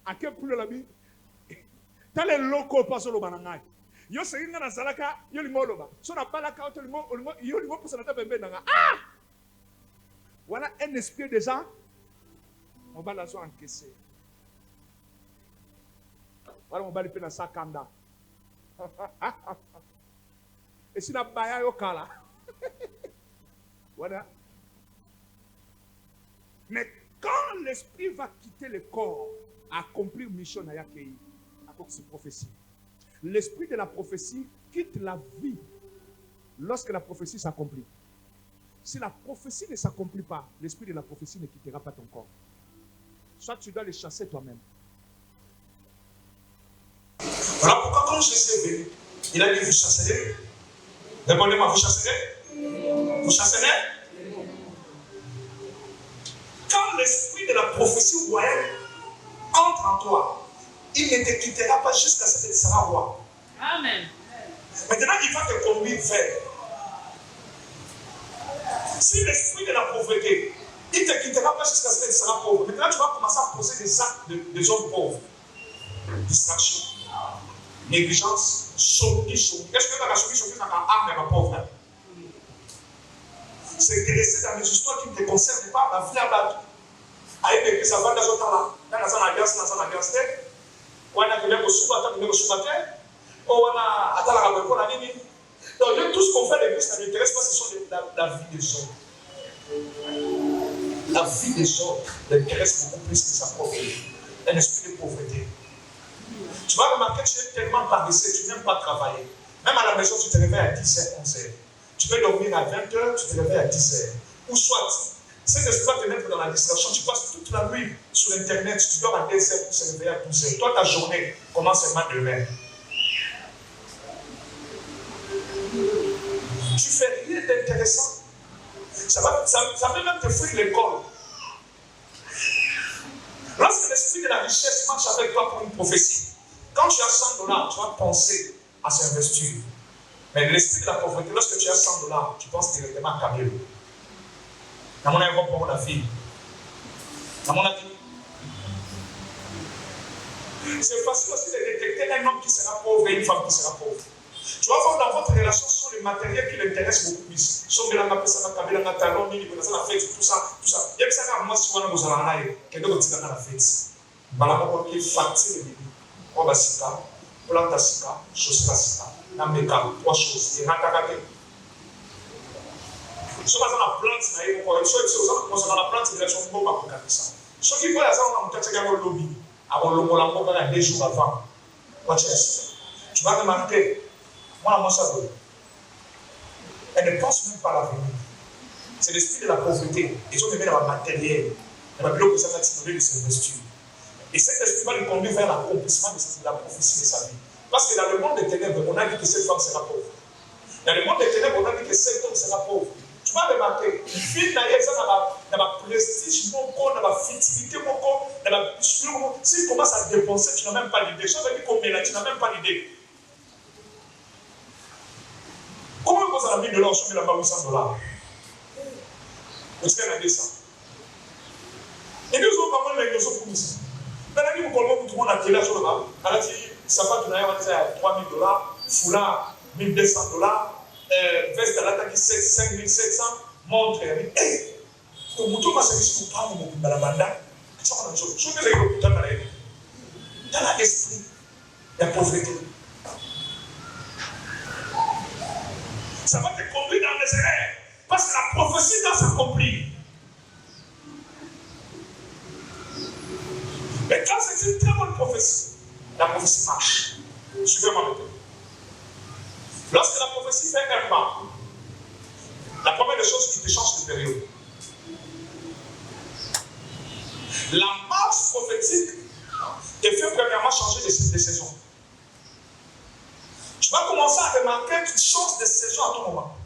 À quel plus la bi T'as les locaux pas sur le banangai. Yo c'est une na zalaka, yo limoloba. Son na balaka auto limo, yo limo pour ça na bembe nanga. Ah! Voilà un esprit déjà. On va la encaisser. Voilà on va le faire dans sa kanda. Et si la baya yo kala. Voilà. Mais quand l'esprit va quitter le corps, accomplir mission na yakei, avec cette prophétie. L'esprit de la prophétie quitte la vie lorsque la prophétie s'accomplit. Si la prophétie ne s'accomplit pas, l'esprit de la prophétie ne quittera pas ton corps. Soit tu dois le chasser toi-même.
Voilà pourquoi quand Jésus est venu, il a dit vous chasserez. Répondez-moi, vous chasserez? Vous chasserez? Quand l'esprit de la prophétie royale entre en toi, il ne te quittera pas jusqu'à ce que tu seras roi.
Amen.
Maintenant, il va te conduire vers. Si l'esprit de la pauvreté, il ne te quittera pas jusqu'à ce que tu seras pauvre. Maintenant, tu vas commencer à poser des actes de hommes pauvres. Distraction, négligence, choquer. Est-ce que tu as choqué dans la arme et la pauvre? C'est rester dans les histoires qui ne te concernent pas, la vie à battre. Avec l'église avant dans autant là, dans la alliance, on a quelqu'un qui soubat, on a atteint la pour la ligne. Donc, tout ce qu'on fait à l'église, ça ne m'intéresse pas, ce sont la vie des hommes. La vie des hommes l'intéresse beaucoup plus que sa propre vie. Un esprit de pauvreté. Tu vas remarquer que tu es tellement paresseux, tu n'aimes pas travailler. Même à la maison, tu te réveilles à 10h, 11h. Tu peux dormir à 20h, tu te réveilles à 10h. Ou soit, cet esprit va te mettre dans la distraction. Tu passes toute la nuit sur Internet, tu dors à 10h pour se réveiller à 12h. Toi, ta journée commence seulement demain. Tu fais rien d'intéressant. Ça peut même te fuir l'école. Lorsque l'esprit de la richesse marche avec toi pour une prophétie, quand tu as $100, tu vas penser à s'investir. Mais l'esprit de la pauvreté, lorsque tu as $100, tu penses directement à Camille. Dans mon avis, pour la fille. Dans mon avis. C'est facile aussi de détecter un homme qui sera pauvre et une femme qui sera pauvre. Tu vas voir dans votre relation, ce sont les matériels qui l'intéressent beaucoup plus. Son belanga pesa na kabela na talon ni kuna sana fête tout ça. Il y a que ça moi si on a besoin d'en aller, que donc tu dans la fête. Balama ko ki facture de on va sika, planta sika, chose la sika. Na meka trois choses, et ratakate. Ce pas dans la plante na yeko ko so c'est ça dans la plante direction ko ba ko kabisa. Ce qui voit ça on a mutaka ga lobby. Avant le mot la ko ba 2 jours avant. Tu vas remarquer moi, ça veut. Elle ne pense même pas à l'avenir. C'est l'esprit de la pauvreté. Ils ont mis dans le matériel. Elle va dire que ça va stimuler de s'investir. Et cet esprit va le conduire vers l'accomplissement de la prophétie de sa vie. Parce que dans le monde des ténèbres, on a dit que cette femme sera pauvre. Dans le monde des ténèbres, on a dit que cet homme sera pauvre. Tu vas remarquer, il vit dans le prestige, dans la fertilité, dans la puissance. S'il commence à dépenser, tu n'as même pas l'idée. Ça veut dire combien tu n'as même pas l'idée. Comment vous avez mis de l'or sur la $800? Est-ce qu'elle a dit ça? Et nous avons pas mal de choses pour ça. Dans la vie, tout le monde a tiré sur le bas. Elle a dit, ça va tourner à $3,000, foulard, $1,200, veste à l'attaque 5,700, montre. Elle a dit, hé, le mouton m'a servi sur le pain dans la banda. Ça va dans le chose. Je vais vous dire dans l'esprit, la pauvreté. Ça va te conduire dans les erreurs. Parce que la prophétie doit s'accomplir. Mais quand c'est une très bonne prophétie, la prophétie marche. Suivez-moi maintenant. Lorsque la prophétie fait un pas, la première des choses qui te change de période. La marche prophétique te fait premièrement changer de saison. Tu vas commencer à remarquer que tu changes de saison à tout moment.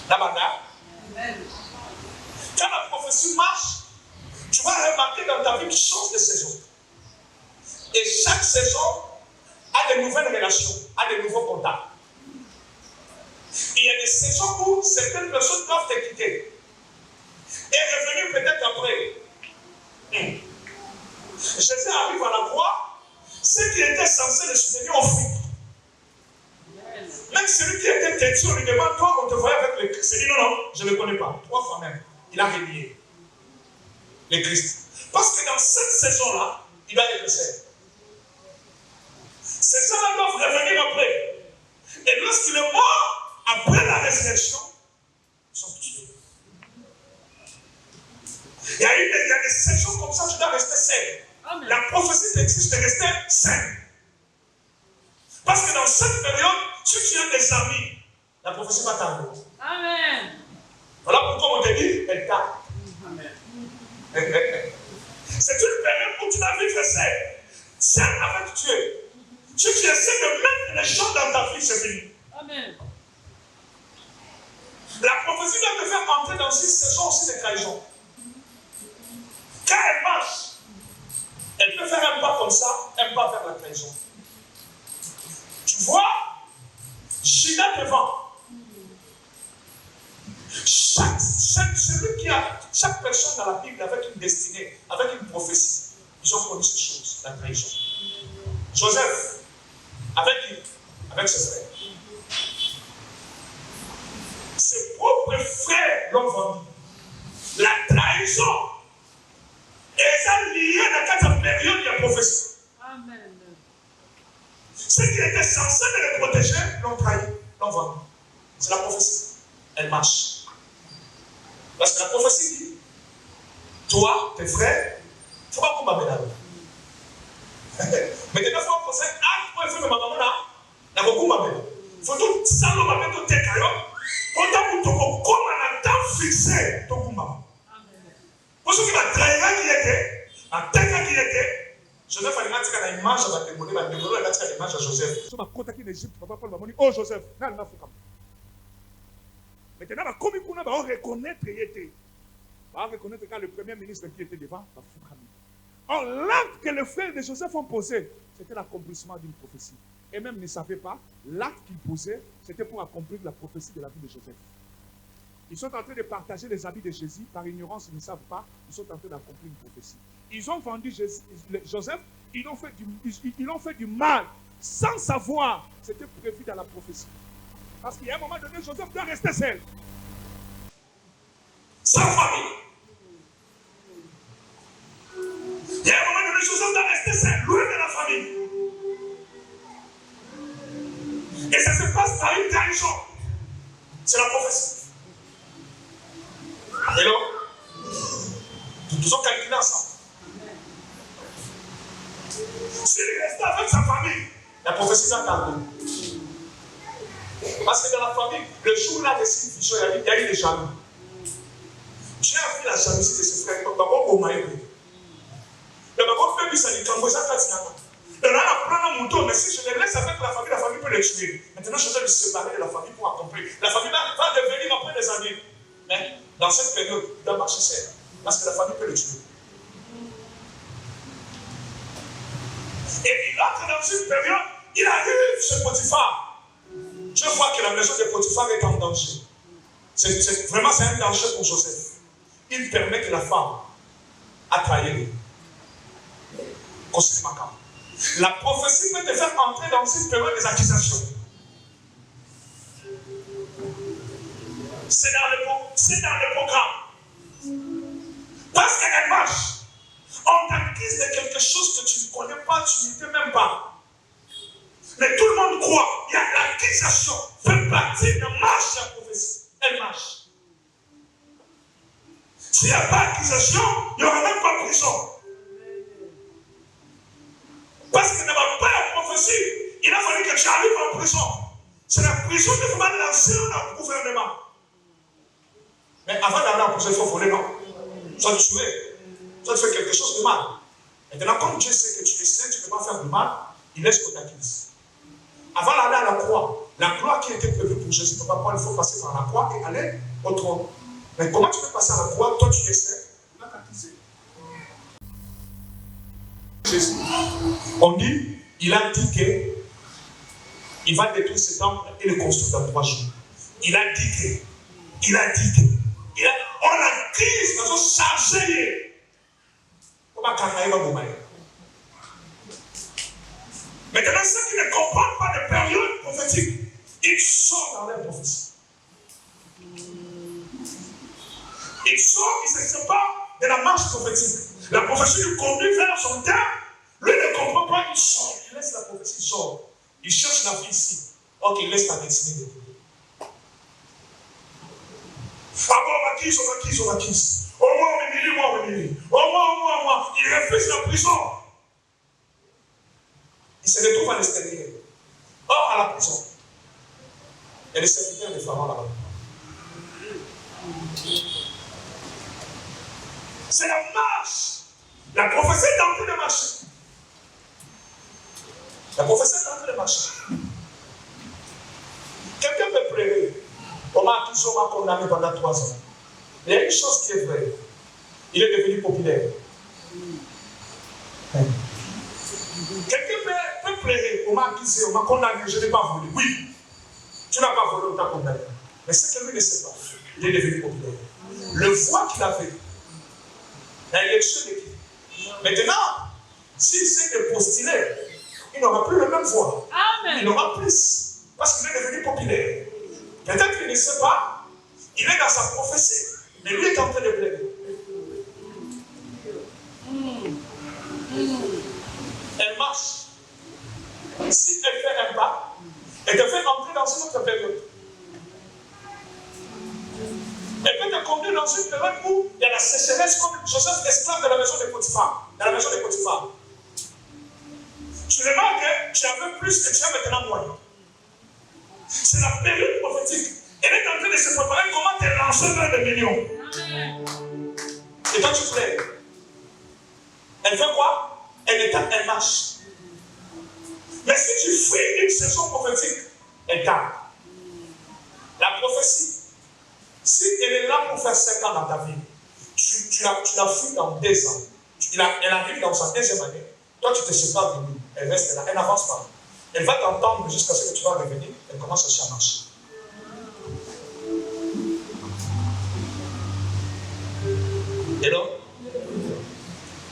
La banda. Quand la prophétie marche, tu vas remarquer dans ta vie que tu changes de saison. Et chaque saison a de nouvelles relations, a de nouveaux contacts. Il y a des saisons où certaines personnes doivent te quitter. Et revenir peut-être après. Jésus arrive à la croix, ceux qui étaient censés le soutenir ont fui. Même celui qui était têtu, on lui demande, toi, on te voyait avec le Christ. Il dit, non, je ne le connais pas. 3 fois même, il a renié le Christ. Parce que dans cette saison-là, il va être seul. Ces gens-là doivent revenir après. Et lorsqu'il est mort, après la résurrection, ils sont tous venus. Il y a des saisons comme ça, tu dois rester seul. La prophétie t'exige de rester seul. Parce que dans cette période, si tu as des amis, la prophétie va t'arriver.
Amen.
Voilà pourquoi on te dit, elle tarde. C'est une période où tu dois vivre seul avec Dieu. Si tu essaies de mettre les gens dans ta vie, c'est fini.
Amen.
La prophétie doit te faire entrer dans une saison aussi de trahison. Quand elle marche, elle peut faire un pas comme ça, un pas vers la trahison. Tu vois, Judas devant. Chaque personne dans la Bible avec une destinée, avec une prophétie, ils ont connu ces choses, la trahison. Joseph, avec ses frères. Ses propres frères l'ont vendu. La trahison est liée dans la période de la prophétie.
Amen.
Ceux qui étaient censés de le protéger l'ont trahi, l'ont vendu. C'est la prophétie. Elle marche. Parce que la prophétie dit, toi, tes frères, il ne faut pas qu'on m'amène là. Mais il faut penser, pour faire ma maman là, la beaucoup m'amène. Il faut tout ça, l'on m'amène tout tes caillots. Quand on a un temps fixé, ton combat. Pour ceux qui m'a trahi, qui était, à tête qui était, Joseph a dit qu'il y a une image à démoler, il y a une image à Joseph.
Je vais contacter l'Égypte, papa Paul m'a dit, oh Joseph, là, il m'a fait comme ça. Maintenant, comme il va reconnaître, il va reconnaître quand le premier ministre qui était devant va foutre. Or, l'acte que les frères de Joseph ont posé, c'était l'accomplissement d'une prophétie. Et même ne savaient pas, l'acte qu'ils posaient, c'était pour accomplir la prophétie de la vie de Joseph. Ils sont en train de partager les habits de Jésus, par ignorance, ils ne savent pas, ils sont en train d'accomplir une prophétie. Ils ont vendu Joseph, ils ont fait du mal, sans savoir, c'était prévu dans la prophétie. Parce qu'il y a un moment donné, Joseph doit rester seul.
Sans famille. Il y a un moment donné, Joseph doit rester seul, loin de la famille. Et ça se passe par une trahison. C'est la prophétie. Et donc, nous avons calculé ensemble. S'il restait avec sa famille, la prophétie va tarder. Parce que dans la famille, le jour où il a reçu une vision, il y a eu des jaloux. Dieu a vu la jalousie de ses frères. D'abord, au maïs. D'abord, fait ça, il t'envoie ça, il en a prendre un mouton, mais si je le laisse avec la famille peut le tuer. Maintenant, je vais le séparer de la famille pour accomplir. La famille va devenir après des années. Mais dans cette période, il doit marcher seul. Parce que la famille peut le tuer. Et il entre dans une période, il arrive chez Potiphar. Je vois que la maison de Potiphar est en danger. Vraiment, c'est un danger pour Joseph. Il permet que la femme a trahi. La prophétie peut te faire entrer dans une période des accusations. C'est dans le programme. Parce qu'elle marche. On t'accuse de quelque chose que tu ne connais pas, tu n'y étais même pas. Mais tout le monde croit. Il y a l'accusation. Fait partie de la marche de la prophétie. Elle marche. S'il n'y a pas d'accusation, il n'y aura même pas de prison. Parce que n'a pas la prophétie, il a fallu que tu arrives en prison. C'est la prison que va lancer dans le gouvernement. Mais avant d'aller en prison, il faut voler, non? Soit tuer, soit tu fais quelque chose de mal. Maintenant, comme Dieu sait que tu es saint, tu ne peux pas faire du mal, il laisse qu'on t'accuse. Avant d'aller à la croix qui était prévue pour Jésus, papa Paul, il faut passer par la croix et aller au trône. Mais comment tu peux passer à la croix? Toi, tu es saint, tu vas t'accuser. Jésus. On dit, il a dit qu'il va détruire ce temple et le construire dans 3 jours. Il a dit on a crise, nous avons chargé. Comment on
Maintenant, ceux qui ne comprennent pas de période prophétique, ils sortent dans leur prophétie. Ils sortent, ils ne se séparent de la marche prophétique. La prophétie lui conduit vers son terme. Lui ne comprend pas, il sort. Il laisse la prophétie, il sort. Il cherche la vie ici. Ok, il laisse la destinée de Dieu. Ah bon, on m'accuse. Au moins, on m'humilie. Au moins. Il refuse la prison. Il se retrouve à l'extérieur. Or, à la prison. Il y a des serviteurs de Pharaon là-bas. C'est la marche. La prophétie est en train de marcher. La prophétie est en train de marcher. Quelqu'un peut pleurer. On m'a accusé, on m'a condamné pendant 3 ans. Il y a une chose qui est vraie. Il est devenu populaire. Quelqu'un peut pleurer. On m'a accusé, on m'a condamné, je n'ai pas voulu. Oui, tu n'as pas volé, on t'a condamné. Mais ce que lui ne sait pas, il est devenu populaire. Le voix qu'il avait, la élection de qui? Maintenant, s'il sait de postuler, il n'aura plus la même voix. Amen. Il aura plus. Parce qu'il est devenu populaire. Peut-être qu'il ne sait pas, il est dans sa prophétie, mais lui est en train de plaider. Elle marche. Si elle fait un pas, elle te fait entrer dans une autre période. Elle peut te conduire dans une période où il y a la sécheresse comme Joseph, esclave de la maison de Potiphar. Dans la maison de Potiphar. Tu remarques que tu avais plus que tu as maintenant moins. C'est la période prophétique. Elle est en train de se préparer comment te lancer vers des millions. Et toi tu plais. Elle fait quoi? Elle marche. Mais si tu fuis une saison prophétique, elle garde. La prophétie, si elle est là pour faire 5 ans dans ta vie, tu la fuis dans 2 ans. Elle arrive dans sa 2e année. Toi, tu te sépares de lui. Elle reste là. Elle n'avance pas. Elle va t'entendre jusqu'à ce que tu vas revenir. Elle commence aussi à marcher.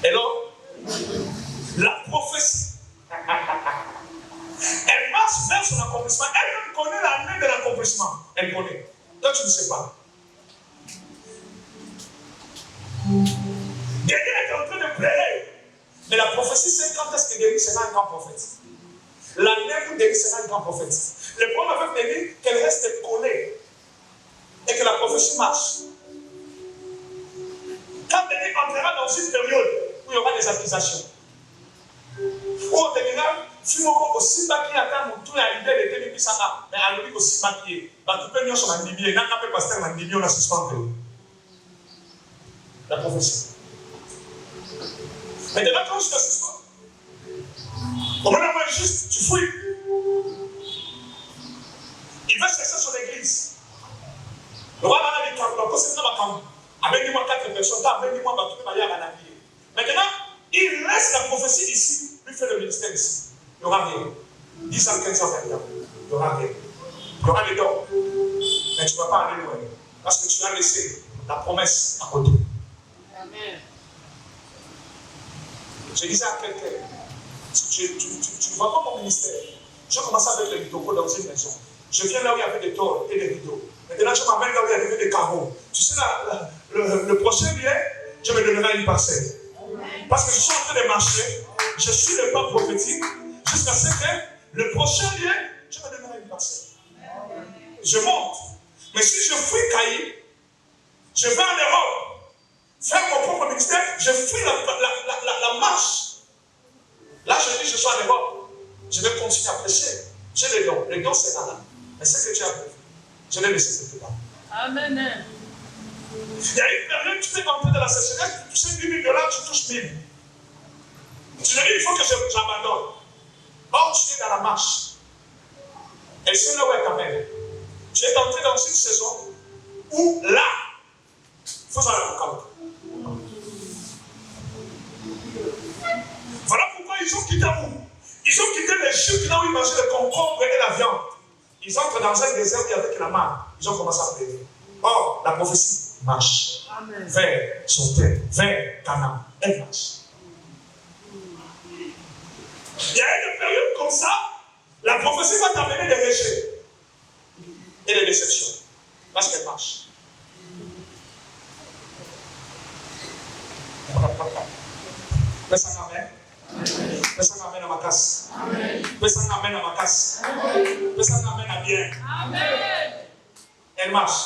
Hello? La prophétie. Elle marche vers son accomplissement. Elle-même connaît l'année de l'accomplissement. Elle connaît. Toi, tu ne sais pas. Quelqu'un est en train de pleurer. Mais la prophétie, c'est quand est-ce que Denis sera un grand prophète. L'année où Denis sera un grand prophète. Le problème avec Denis, qu'elle reste collée. Et que la prophétie marche. Quand Denis entrera dans une période où il y aura des accusations, où on te dira, si on aussi maquillé à mon tour à l'idée de Denis Bissana, mais à lui aussi maquillé, tu peux venir sur la Nibie, n'a pas pasteur la Nibie, on a suspendu. La prophétie. Maintenant, quand je te suspends, au moment où juste, tu fouilles. Il va chercher son église. Le roi va aller avec-moi 4 personnes, avec-moi maintenant, il laisse la prophétie ici, lui fait le ministère ici. Il n'y aura rien. 10 ans, 15 ans, 20 ans. Il n'y aura rien. Il y aura des dons. Mais tu ne vas pas aller loin. Parce que tu as laissé la promesse à côté. Amen. Je disais à quelqu'un, tu ne vois pas mon ministère. Je commence avec les rideaux dans une maison. Je viens là où il y avait des tours et des rideaux. Maintenant, je m'amène là où il y avait des carreaux. Tu sais, le prochain lien, je me donnerai une parcelle. Parce que je suis en train de marcher, je suis le pas prophétique, jusqu'à ce que le prochain lien, je me donnerai une parcelle. Je monte. Mais si je fuis Caïn, je vais en Europe, faire mon propre ministère, je fuis la marche. Là, je dis, je suis en Europe. Je vais continuer à prêcher. J'ai les dons. Les dons, c'est là. Mais ce que tu as prévu, je l'ai laissé quelque part. Amen. Il y a une période, tu t'es rentré dans la sécheresse, tu sais, $1000, tu touches 1000. Tu te dis, il faut que j'abandonne. Or, tu es dans la marche. Et c'est là où elle t'amène. Tu es entré dans une saison où là, il faut s'en rendre compte. Voilà pourquoi ils ont quitté où? Ils ont quitté l'Égypte là où ils mangeaient le concombre et la viande. Ils entrent dans un désert où il y avait que la manne. Ils ont commencé à pleurer. Or, la prophétie marche. Amen. Vers son terre, vers Canaan. Elle marche. Il y a une période comme ça, la prophétie va t'amener des rejets et des déceptions. Parce qu'elle marche. Fais ça amen. Fais ça amen à ma casse. Fais ça amen à ma casse. Fais ça amen à bien. Elle marche.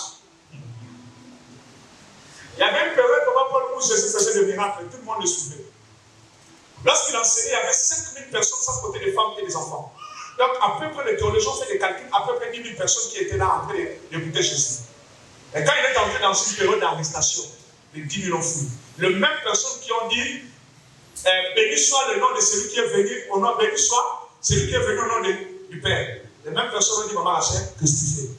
Il y avait une période comment Paul où Jésus faisait des miracles et tout le monde le suivait. Lorsqu'il enseignait, il y avait 5000 personnes sans compter des femmes et des enfants. Donc, à peu près, les théologiens ont fait des calculs, à peu près 10 000 personnes qui étaient là en train d'écouter Jésus. Et quand il est entré dans une période d'arrestation, les 10 000 ont fui. Les mêmes personnes qui ont dit béni soit le nom de celui qui est venu au nom, béni soit celui qui est venu au nom du Père. Les mêmes personnes ont dit maman Rachel, crucifié.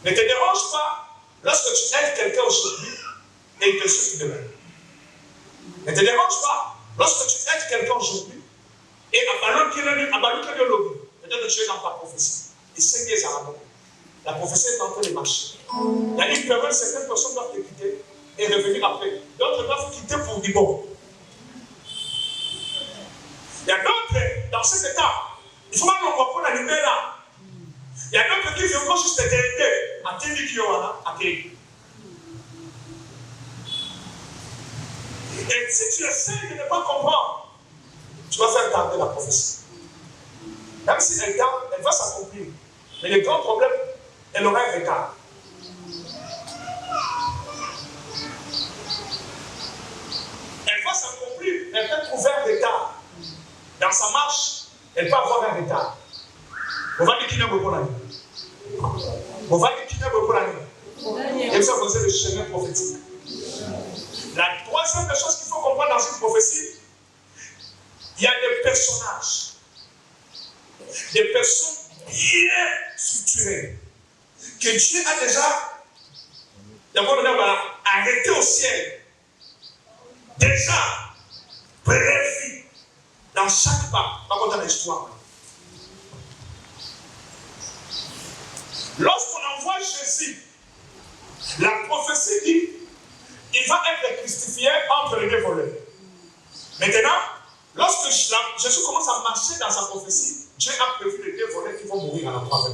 Ne te dérange pas lorsque tu aides quelqu'un aujourd'hui et il te suit demain. Ne te dérange pas lorsque tu aides quelqu'un aujourd'hui et à ballon qui est le lobby, peut-être que tu es dans ta prophétie. Et c'est bien ça. La prophétie est en train de marcher. Il y a une période, certaines personnes doivent te quitter et revenir après. D'autres doivent quitter pour du bon. Il y a d'autres, dans cet état, il faut même qu'on la lumière là. Il y a d'autres qui viennent juste t'aider à te dire qu'il y a à t'aider. Et si tu essaies de ne pas comprendre, tu vas faire tarder la prophétie. Même si elle tarde, elle va s'accomplir. Mais le grand problème, elle aura un retard. Elle va s'accomplir, elle peut trouver un retard. Dans sa marche, elle peut avoir un retard. On va dire qu'il y a beaucoup d'années. On va dire qu'il y a beaucoup d'années. Et ça, c'est le chemin prophétique. La troisième chose qu'il faut comprendre dans une prophétie, il y a des personnages, des personnes bien structurées, que Dieu a déjà, d'abord, arrêté au ciel, déjà prévu dans chaque pas, par contre, dans l'histoire. Lorsqu'on envoie Jésus, la prophétie dit il va être crucifié entre les deux volets. Maintenant, lorsque Jésus commence à marcher dans sa prophétie, Dieu a prévu les deux volets qui vont mourir à la croix.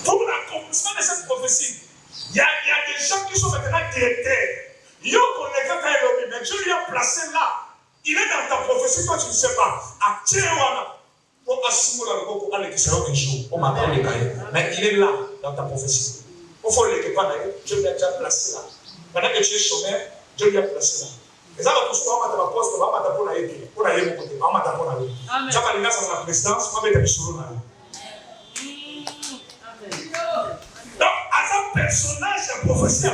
Pour l'accomplissement de cette prophétie, il y a des gens qui sont maintenant directeurs. Mais Dieu lui a placé là. Il est dans ta prophétie, toi tu ne sais pas. À Tchéwana, pour assimiler le beaucoup à l'équivalent un jour, on m'attend les cahiers. Mais il est là, dans ta prophétie. Il faut le pas d'ailleurs, Dieu lui a déjà placé là. Pendant que tu es chômeur, Dieu lui a placé là. Et ça va pousser, on va te poste, on va te pour aller pour aller mon côté, on va te pour aller. Ça va aller dans la présidence, on va mettre des choses là. Donc, à ce personnage de prophétie,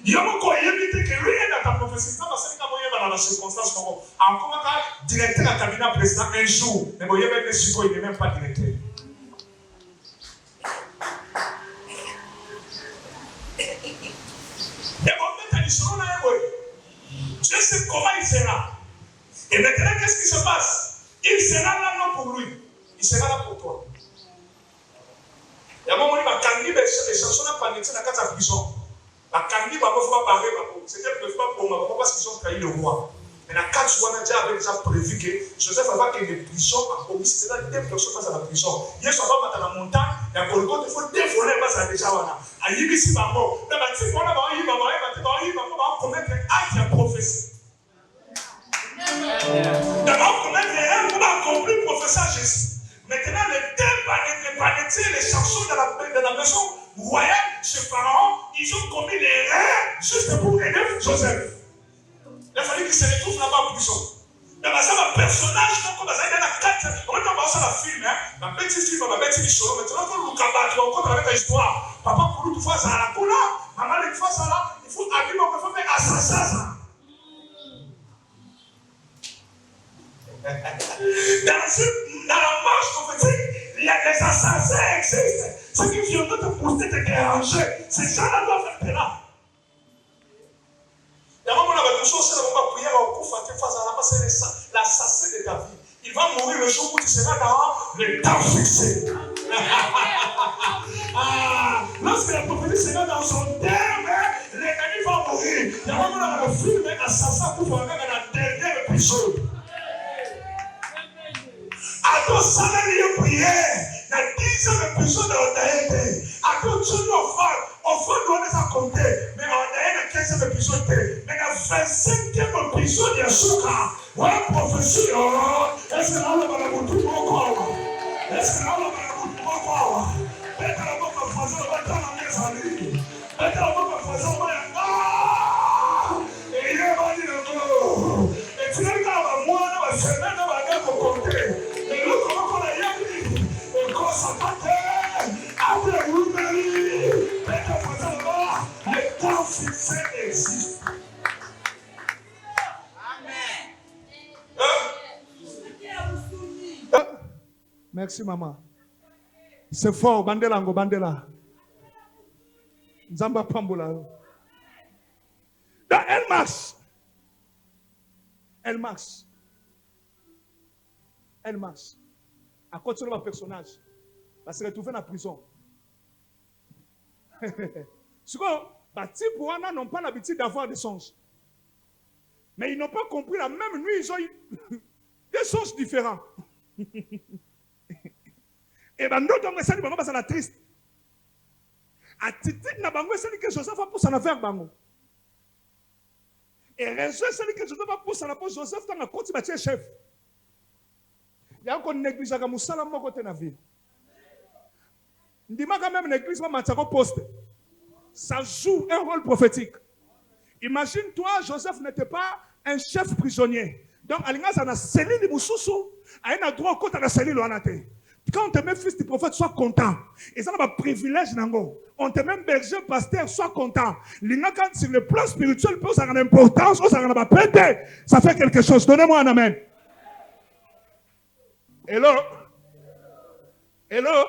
il y a encore évité que lui est dans ta prophétie. Ça va se faire dans la circonstance. Encore un directeur de cabinet président un jour, mais vous voyez, il n'est même pas directeur. Et on met à l'histoire là, Dieu sait comment il sera. Et maintenant, qu'est-ce qui se passe? Il sera là non pour lui, il sera là pour toi. Il y a un moment où il va calmer les chansons à paniquer dans la prison. C'était prévu pour moi parce qu'ils ont trahi le roi. Mais la carte avait déjà prévu que Joseph va qu'il y ait des prisons à commis. C'est-à-dire que des personnes passent à la prison. Il y a un va dans la montagne, il y a un il faut dévoler parce à déjà wana. À Yibisi Bamo, dans la petite fois, il va commettre un acte de prophétie. D'abord, commettre un acte pour accomplir le professeur Jésus. Maintenant, les panetiers, les chansons de la maison royale chez Pharaon, ils ont commis les rêves juste pour aider Joseph. Il a fallu qu'il se retrouve là-bas en prison. Mais ça, un personnage, comme ça, il y a la carte. On va voir la film, ma petite fille, ma petite fille, maintenant, on va voir avec l'histoire. Papa, pour nous, faire ça à la coula, maman, il faut ça là, il faut habiller, on peut faire assassin. Dans la marche prophétique, il y a des assassins qui existent. Ceux qui viennent te pousser, te déranger. Ces gens-là doivent être là. Il y a un moment où on a besoin de prier au coup, c'est l'assassin de ta vie. Il va mourir le jour où tu seras dans le temps fixé. Lorsque la prophétie sera dans son terme, l'ennemi va mourir. Il y a un moment le film assassin pour voir dans la dernière épisode. Attends, ça n'a rien prié. La 10e épisode de Odaïde. Attends, tu nous offres. Offre nous les a compté. Mais Odaïde, la 15e épisode. Mais la 25e épisode, il y a Souka. Voilà prophétie. Est-ce que là, on va la boutique encore? Est-ce que là, on va la boutique encore? Est-ce que là, on va la façon de mettre dans les amis? Est-ce que là, on va la façon de mettre et il est pas dit le mot. Et tu n'as pas moi, on va se mettre dans la gueule pour compter. Et l'autre, on va y aller. Et quand ça va après vous, Marie, mettez la façon de voir, le temps fixé existe. Merci, maman. C'est fort, Bandela, Bandela. Nzamba Pambola. Dans elle marche. Elle marche. Elle marche. À côté de mon personnage. Elle se retrouve dans la prison. Ce que les pour n'ont pas l'habitude d'avoir des songes. Mais ils n'ont pas compris la même nuit, ils ont eu des songes différents. Et bien, nous, on ça la triste. A titi na bango, c'est que Joseph a poussé à faire bango. Et raison, c'est que Joseph a poussé à la Joseph dans la côte de chef. Il y a encore une église à Moussala, mon côté de la ville. Il dit quand même une église, poste. Ça joue un rôle prophétique. Imagine-toi, Joseph n'était pas un chef prisonnier. Donc, à l'ingaz, on a scellé les moussous, à un endroit où on a scellé le hanaté. Quand on te met fils du prophète, sois content. Et ça, c'est un privilège. On te met berger, pasteur, sois content. Quand sur le plan spirituel, ça a une importance, ça a une pété. Ça fait quelque chose. Donnez-moi un amen. Hello? Hello?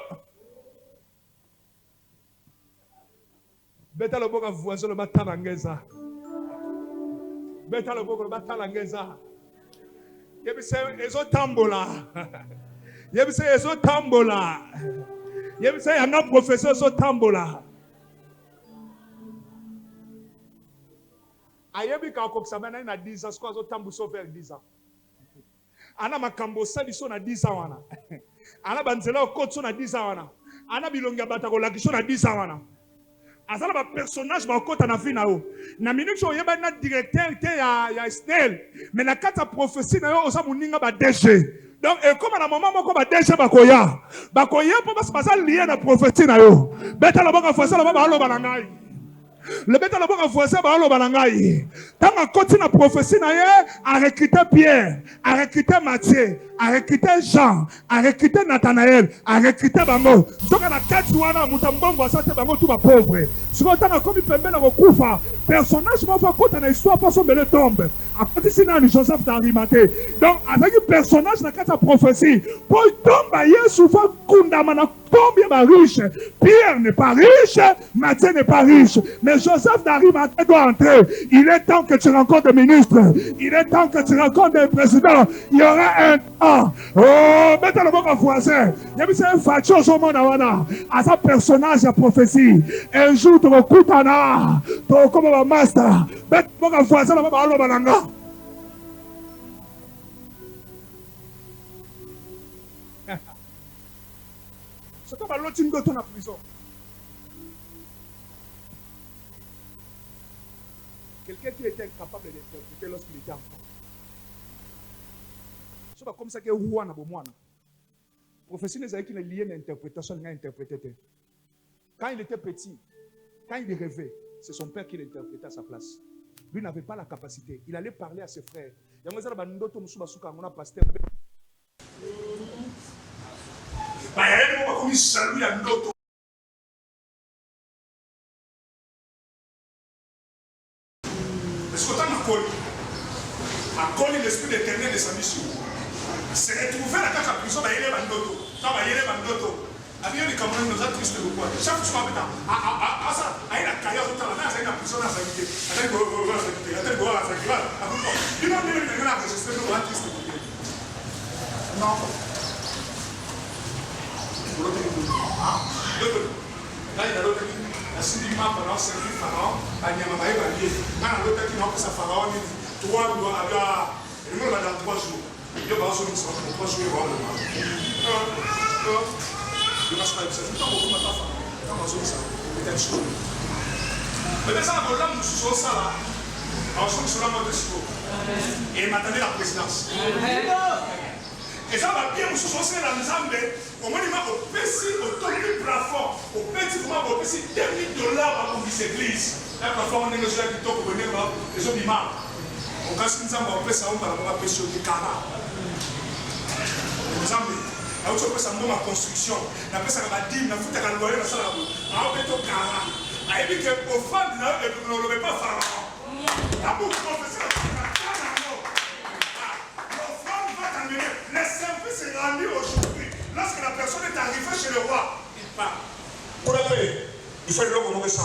Beta le boka voisin le batalangeza. Beta le boka le batalangeza. Yebise ezo tambola. Yebise ezo tambola. Yebise yanga professeur ezo tambola. Ayebi ka koksamana na 10 ans ko ezo tambuso vers 10 ans. Ana makambo saliso na 10 ans wana. Ana banzela okotso na 10 ans wana. Ana bilonga batako lakisho na 10 ans wana. Azala ba personnage ba okota na vie na yo. Na minute o yeba na directeur te ya Estel, mais na kata prophétie na yo osa muninga ba DG. Donc et comme na moment moko ba DG bakoya. Bakoya po basa lié na prophétie na yo. Beta la boka fosa la ba alo banangai. Le bête à la banque voisin, tant à côté la prophétie, a recruté Pierre, a recruté Matthieu, a recruté Jean, a recruté Nathanaël, a recruté Bango. Donc à la tête de Wana, Moutambongo, ça c'est Bango tout ma pauvre. Ce qu'on a comme il peut mettre au Koufa, personnage m'a fait compte dans l'histoire, pas son bel tombe. À côté c'est dans Joseph d'Arimathée. Donc avec un personnage dans la prophétie, pour tomber, souvent Kundamana tombe riche. Pierre n'est pas riche, Matthieu n'est pas riche. Mais Joseph d'Arimathée doit entrer. Il est temps que tu rencontres des ministres. Il est temps que tu rencontres des présidents. Il y aura un temps. Oh, mettez le bon voisin. Il y a un facho au monde à sa personnage à prophétie. Un jour, tu vas coutana. Tu vas comme un master. Mettez le bon voisin. C'est comme l'autre qui est en prison. Quelqu'un qui était incapable d'interpréter lorsqu'il était enfant. C'est pas comme ça que Ouana Bomwana. Prophétie n'est pas liée à l'interprétation, il a interprété. Quand il était petit, quand il rêvait, c'est son père qui l'interprétait à sa place. Lui n'avait pas la capacité. Il allait parler à ses frères. Il y a un ndoto musuba suka ngona pasteur. Ba yeye mo ko misalu ya ndoto. Est-ce que tu as accolé l'esprit d'éternel de sa mission? Se retrouver à la prison, il est bandoto. Quand il est bandoto, il y a des Camerounais nous a triste beaucoup. Chaque fois que tu as ça, il y a la carrière de la nation, il y a la prison à sa vie. Il y a des gens qui ont la sa vie. Il y a des gens qui ont la triste beaucoup. Non. Là, il y a l'autre qui a suivi. Bima pendant servir Pharaon, Banyama Baye, dans l'autre qui n'a pas sa Pharaon, 3 jours, il va dans 3 jours. Il va sur 3 jours, il va il va se faire ça. Il va sur ça. Peut-être chaud. Mais ça, on l'a sur ça là. On se sur la mode de Chico. Et il m'attendait la présidence. Et ça va bien, on se soutient dans les armes. Au moins, il m'a opéré au top du plafond. Au petit, il m'a opéré $10,000 pour l'église. La plafond, on est déjà qui tombe pour venir voir les gens qui marquent. On casse une zambe, on peut ça, on va avoir pêché au Kara. Les armes, là où tu peux ça, ma construction. La paix, ça va dire, la foute à la loyer, la salle à vous. On peut au Kara. A dit qu'au fan, ne le pas Pharaon. La bouche confessée, l'offrande va t'amener. Le service est rendu aujourd'hui. Lorsque la personne est arrivée chez le roi, il part. Pour la paix, il faut le logo de ça.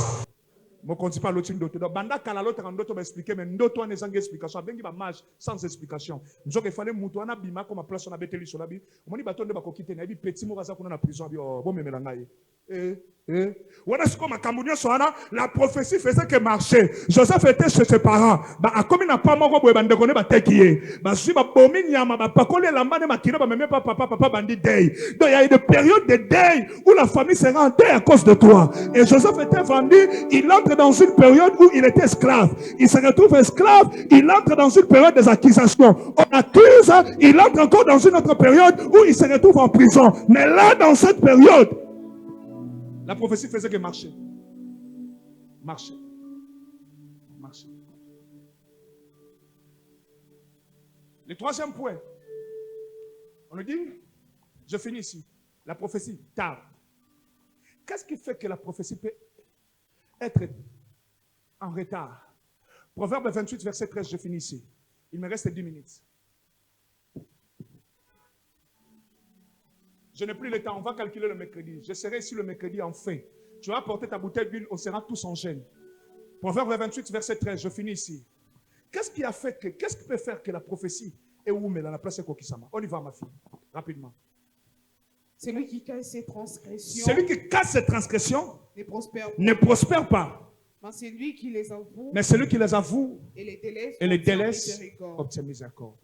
Je ne dis pas l'autre ndoto. Banda kala l'autre ndoto va expliquer, mais ndoto n'est sans explication. Bengi ba mage sans explication. Nous avons fait mutu ana bima comme place on a beteli sur la bi. On dit batonde ba kokite na bi petit mo raza kuna na prison bi bon me melanga ye. Voilà ce comme Camerounais soana la prophétie faisait que marcher. Joseph était chez ses parents. Ba akomi na pas moko boye bande kone ba tekiye. Ba sui ba bomi nyama ba pakole lamba ne makina ba même papa bandi day. Donc il y a une période de deuil où la famille sera en deuil à cause de toi. Et Joseph était vendu, il entre dans une période où il était esclave. Il se retrouve esclave, il entre dans une période des accusations. On accuse, il entre encore dans une autre période où il se retrouve en prison. Mais là, dans cette période, la prophétie faisait que marcher. Marcher. Marcher. Le troisième point, on nous dit, je finis ici, la prophétie tarde. Qu'est-ce qui fait que la prophétie peut être en retard? Proverbe 28, verset 13, je finis ici. Il me reste 10 minutes. Je n'ai plus le temps, on va calculer le mercredi. Je serai ici le mercredi en fin. Tu vas apporter ta bouteille d'huile, on sera tous en gêne. Proverbe 28, verset 13, je finis ici. Qu'est-ce qui peut faire que la prophétie est où, mais dans la place de Kokisama? On y va, ma fille, rapidement.
Celui qui casse ses transgressions.
Celui qui casse ses transgressions
ne prospère
pas.
Mais c'est lui qui les avoue.
Mais celui qui les avoue
et les délaisse
obtient miséricorde.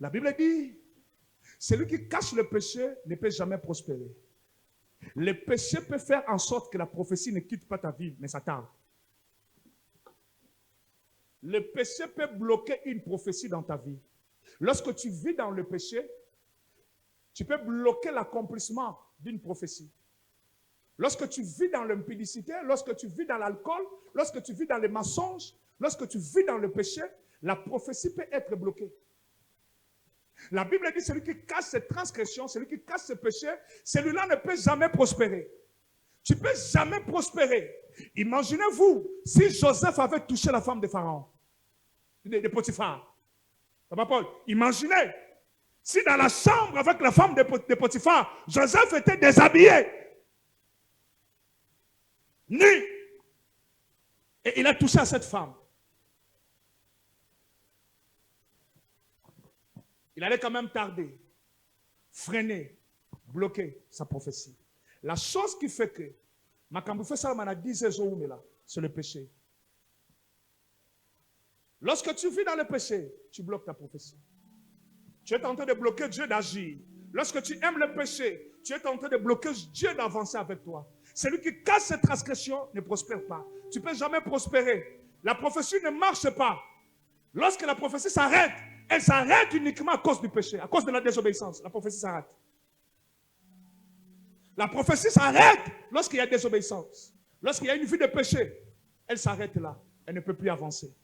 La Bible dit, celui qui cache le péché ne peut jamais prospérer. Le péché peut faire en sorte que la prophétie ne quitte pas ta vie, mais ça tarde. Le péché peut bloquer une prophétie dans ta vie. Lorsque tu vis dans le péché, tu peux bloquer l'accomplissement d'une prophétie. Lorsque tu vis dans l'impudicité, lorsque tu vis dans l'alcool, lorsque tu vis dans les mensonges, lorsque tu vis dans le péché, la prophétie peut être bloquée. La Bible dit, celui qui cache ses transgressions, celui qui cache ses péchés, celui-là ne peut jamais prospérer. Tu ne peux jamais prospérer. Imaginez-vous, si Joseph avait touché la femme de Pharaon, de Potiphar. Papa Paul, imaginez, si dans la chambre avec la femme de Potiphar, Joseph était déshabillé, nu, et il a touché à cette femme. Il allait quand même tarder, freiner, bloquer sa prophétie. La chose qui fait que, c'est le péché. Lorsque tu vis dans le péché, tu bloques ta prophétie. Tu es en train de bloquer Dieu d'agir. Lorsque tu aimes le péché, tu es en train de bloquer Dieu d'avancer avec toi. Celui qui casse ses transgressions ne prospère pas. Tu ne peux jamais prospérer. La prophétie ne marche pas. Lorsque la prophétie s'arrête, elle s'arrête uniquement à cause du péché, à cause de la désobéissance. La prophétie s'arrête. La prophétie s'arrête lorsqu'il y a désobéissance. Lorsqu'il y a une vie de péché, elle s'arrête là. Elle ne peut plus avancer.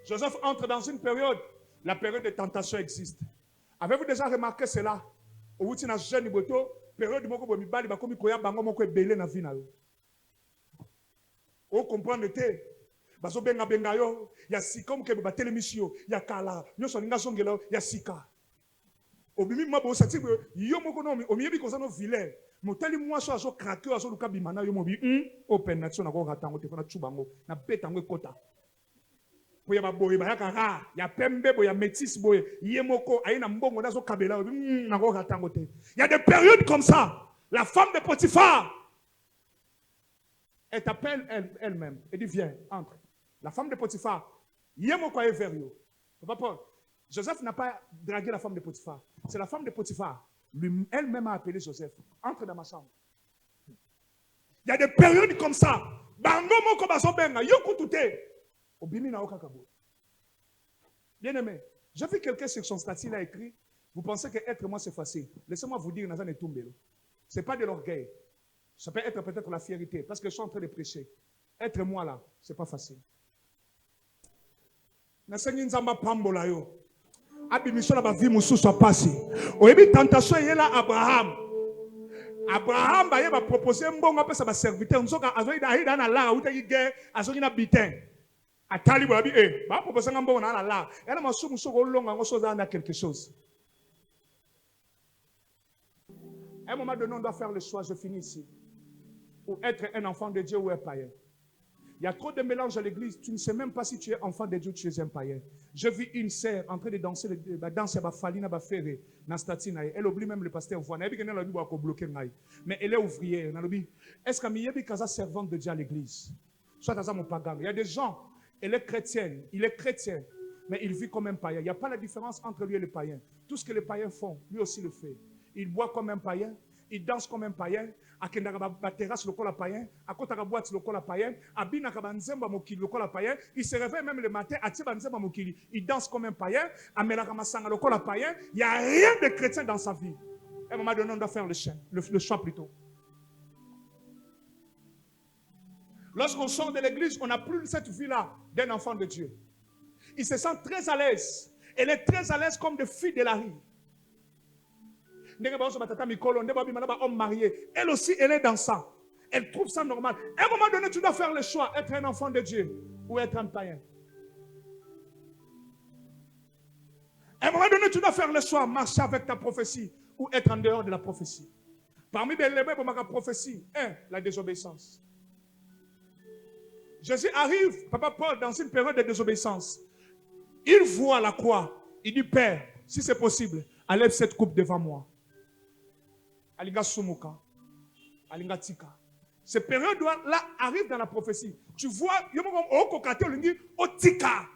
Joseph entre dans une période, la période de tentation existe. Avez-vous déjà remarqué cela? Au bout de la jeune période de moko mibali bakomi koya bango moko ebele na vie na yo. O comprendre te bazo benga benga yo ya sika mke ba telemission ya kala nyoso ninga songela ya sika. Obimi mabo sati yo moko no omiyebi koza no vilain. Motali mwaso azo craquer azo luka bimana yo mobi open nation na ko ratango te fona chubango na betango ekota. boye ba boye ba yakara ya pembe boye ya métis boye yemoko aina mbongo nazo kabela nako katango te. Il y a des périodes comme ça. La femme de Potiphar, elle t'appelle elle-même. Elle dit viens, entre. La femme de Potiphar, yemoko est vers yo. Papa Paul, Joseph n'a pas dragué la femme de Potiphar. C'est la femme de Potiphar. Elle-même a appelé Joseph. Entre dans ma chambre. Il y a des périodes comme ça. Bangomo kobaso benga yokutute. Bien aimé, j'ai vu quelqu'un sur son statut, il a écrit, vous pensez que être moi c'est facile. Laissez-moi vous dire, ce n'est pas de l'orgueil. Ça peut être peut-être la fierté, parce que je suis en train de prêcher. Être moi là, ce n'est pas facile. Tentation est là, Abraham. Abraham va proposer un bon appel à sa serviteur. Nous sommes dans la où il y a un bitin. A Talib a dit, va proposer un bon à la. Elle m'a soumis sur le long, on a quelque chose. À un moment donné, on doit faire le choix, je finis ici. Ou être un enfant de Dieu ou un païen. Il y a trop de mélange à l'église. Tu ne sais même pas si tu es enfant de Dieu ou tu es un païen. Je vis une sœur en train de danser, danser à Falina Bafere, dans Statina. Elle oublie même le pasteur. Mais elle est ouvrière. Est-ce qu'il y a des servante de Dieu à l'église? Soit dans mon pagan. Il y a des gens, elle est chrétienne, il est chrétien, mais il vit comme un païen. Il n'y a pas la différence entre lui et le païen. Tout ce que les païens font, lui aussi le fait. Il boit comme un païen, il danse comme un païen. À terrasse le col païen, à côté de la boîte le col païen, à Binaka Nzemba Mokili le col païen, il se réveille même le matin à Tiba Nzemba Mokili, il danse comme un païen, à Melakamasanga le col païen, il n'y a rien de chrétien dans sa vie. À un moment donné, on doit faire le choix plutôt. Lorsqu'on sort de l'église, on n'a plus cette vie-là d'un enfant de Dieu. Il se sent très à l'aise. Elle est très à l'aise comme de fille de la rue. Elle aussi, elle est dans ça. Elle trouve ça normal. À un moment donné, tu dois faire le choix, être un enfant de Dieu ou être un païen. À un moment donné, tu dois faire le choix, marcher avec ta prophétie ou être en dehors de la prophétie. Parmi les éléments de ma prophétie, la désobéissance. Jésus arrive, Papa Paul, dans une période de désobéissance. Il voit la croix. Il dit, Père, si c'est possible, enlève cette coupe devant moi. Alinga Sumuka, Alinga Tika. Ces périodes-là arrivent dans la prophétie. Tu vois, il y a un kokate olingi otika.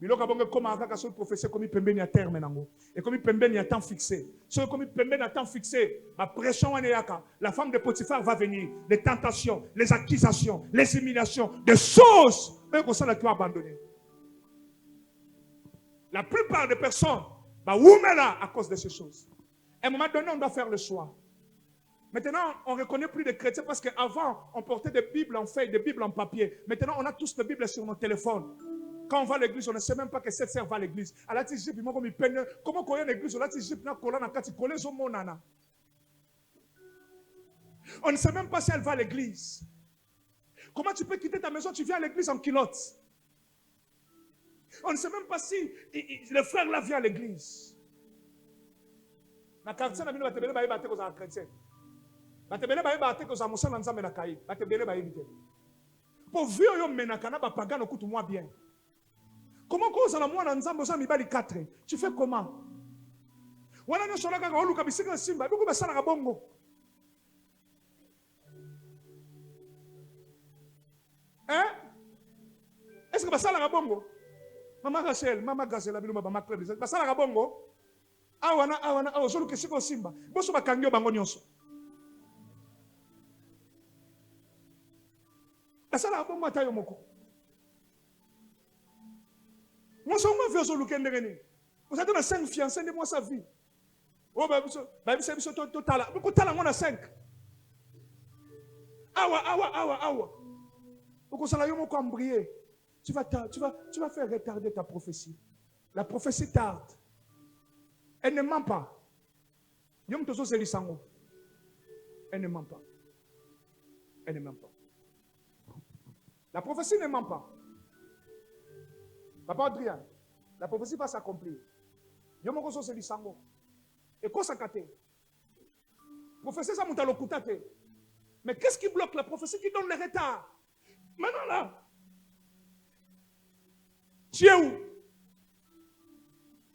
Mais là, comme un sur prophétie, comme il peut venir à terme nango, et comme il peut venir à temps fixé. Soit comme il peut venir à temps fixé, la pression la femme de Potiphar va venir, les tentations, les accusations, les humiliations, des choses, même comme ça, là, tu as abandonné. La plupart des personnes, bah, où là à cause de ces choses. À un moment donné, on doit faire le choix. Maintenant, on ne reconnaît plus les chrétiens parce qu'avant, on portait des Bibles en feuille, des Bibles en papier. Maintenant, on a tous des Bibles sur nos téléphones. Quand on va à l'église, on ne sait même pas que cette sœur va à l'église. Comment on a l'église? On ne sait même pas si elle va à l'église. Comment tu peux quitter ta maison, tu viens à l'église en culotte? On ne sait même pas si le frère là vient à l'église. Na quartier na bino batebele ba yeba te ko za chrétien. Batebele ba yeba te ko za musala nzambe na kai. Batebele ba yebite. Pour vieux yo menaka na ba pagano kutu moi bien. Comment ko za na mwana nzambe za mibali 4? Tu fais comment? Wana no sola kaka oluka bisika simba, biko basala ka bongo. Hein? Est-ce que basala ka bongo? Mama Rachel, Mama Gazela bino ba ma club. Basala ka bongo? Awana, zolu kesiko simba. Boso bakangyo bango nyonso. Asala bongo atayo moko. Moi so moi veux zolu kendengeni. Vous êtes dans 5 fiancés de moi sa vie. Oh ba biso totala. Ko tala ngona 5. Awa. Oko sala yo moko embrier. Tu vas faire retarder ta prophétie. La prophétie tarde. Elle ne ment pas. Elle ne ment pas. Elle ne ment pas. La prophétie ne ment pas. Papa Adrien, la prophétie va s'accomplir. Et quoi ça kate? Prophétie ça monte à l'okutate. Mais qu'est-ce qui bloque la prophétie qui donne le retard? Maintenant là, Tu es où?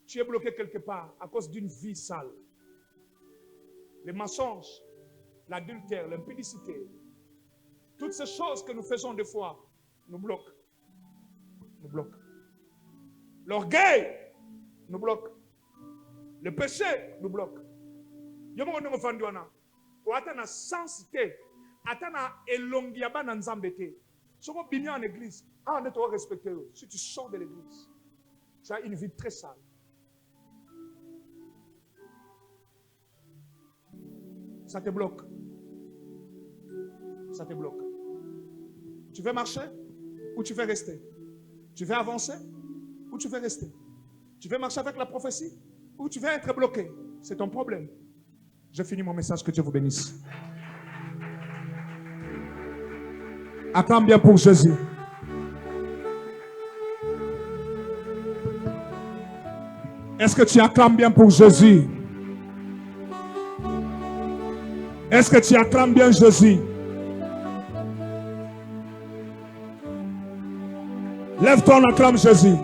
Tu es bloqué quelque part à cause d'une vie sale. Les mensonges, l'adultère, l'impudicité, toutes ces choses que nous faisons des fois nous bloquent. Nous bloquent. L'orgueil nous bloque. Le péché nous bloque. Yo mo ndongo fandiwana. O atana sensité, atana elongiaba na nzambe te. Soko bimi en église, on ne doit respecter. Si tu sors de l'église, tu as une vie très sale. Ça te bloque. Ça te bloque. Tu veux marcher ou tu veux rester? Tu veux avancer ou tu veux rester? Tu veux marcher avec la prophétie ou tu veux être bloqué? C'est ton problème. Je finis mon message, que Dieu vous bénisse. Acclame bien pour Jésus. Est-ce que tu acclames bien pour Jésus? Est-ce que tu acclames bien Jésus? Lève-toi, on acclame Jésus.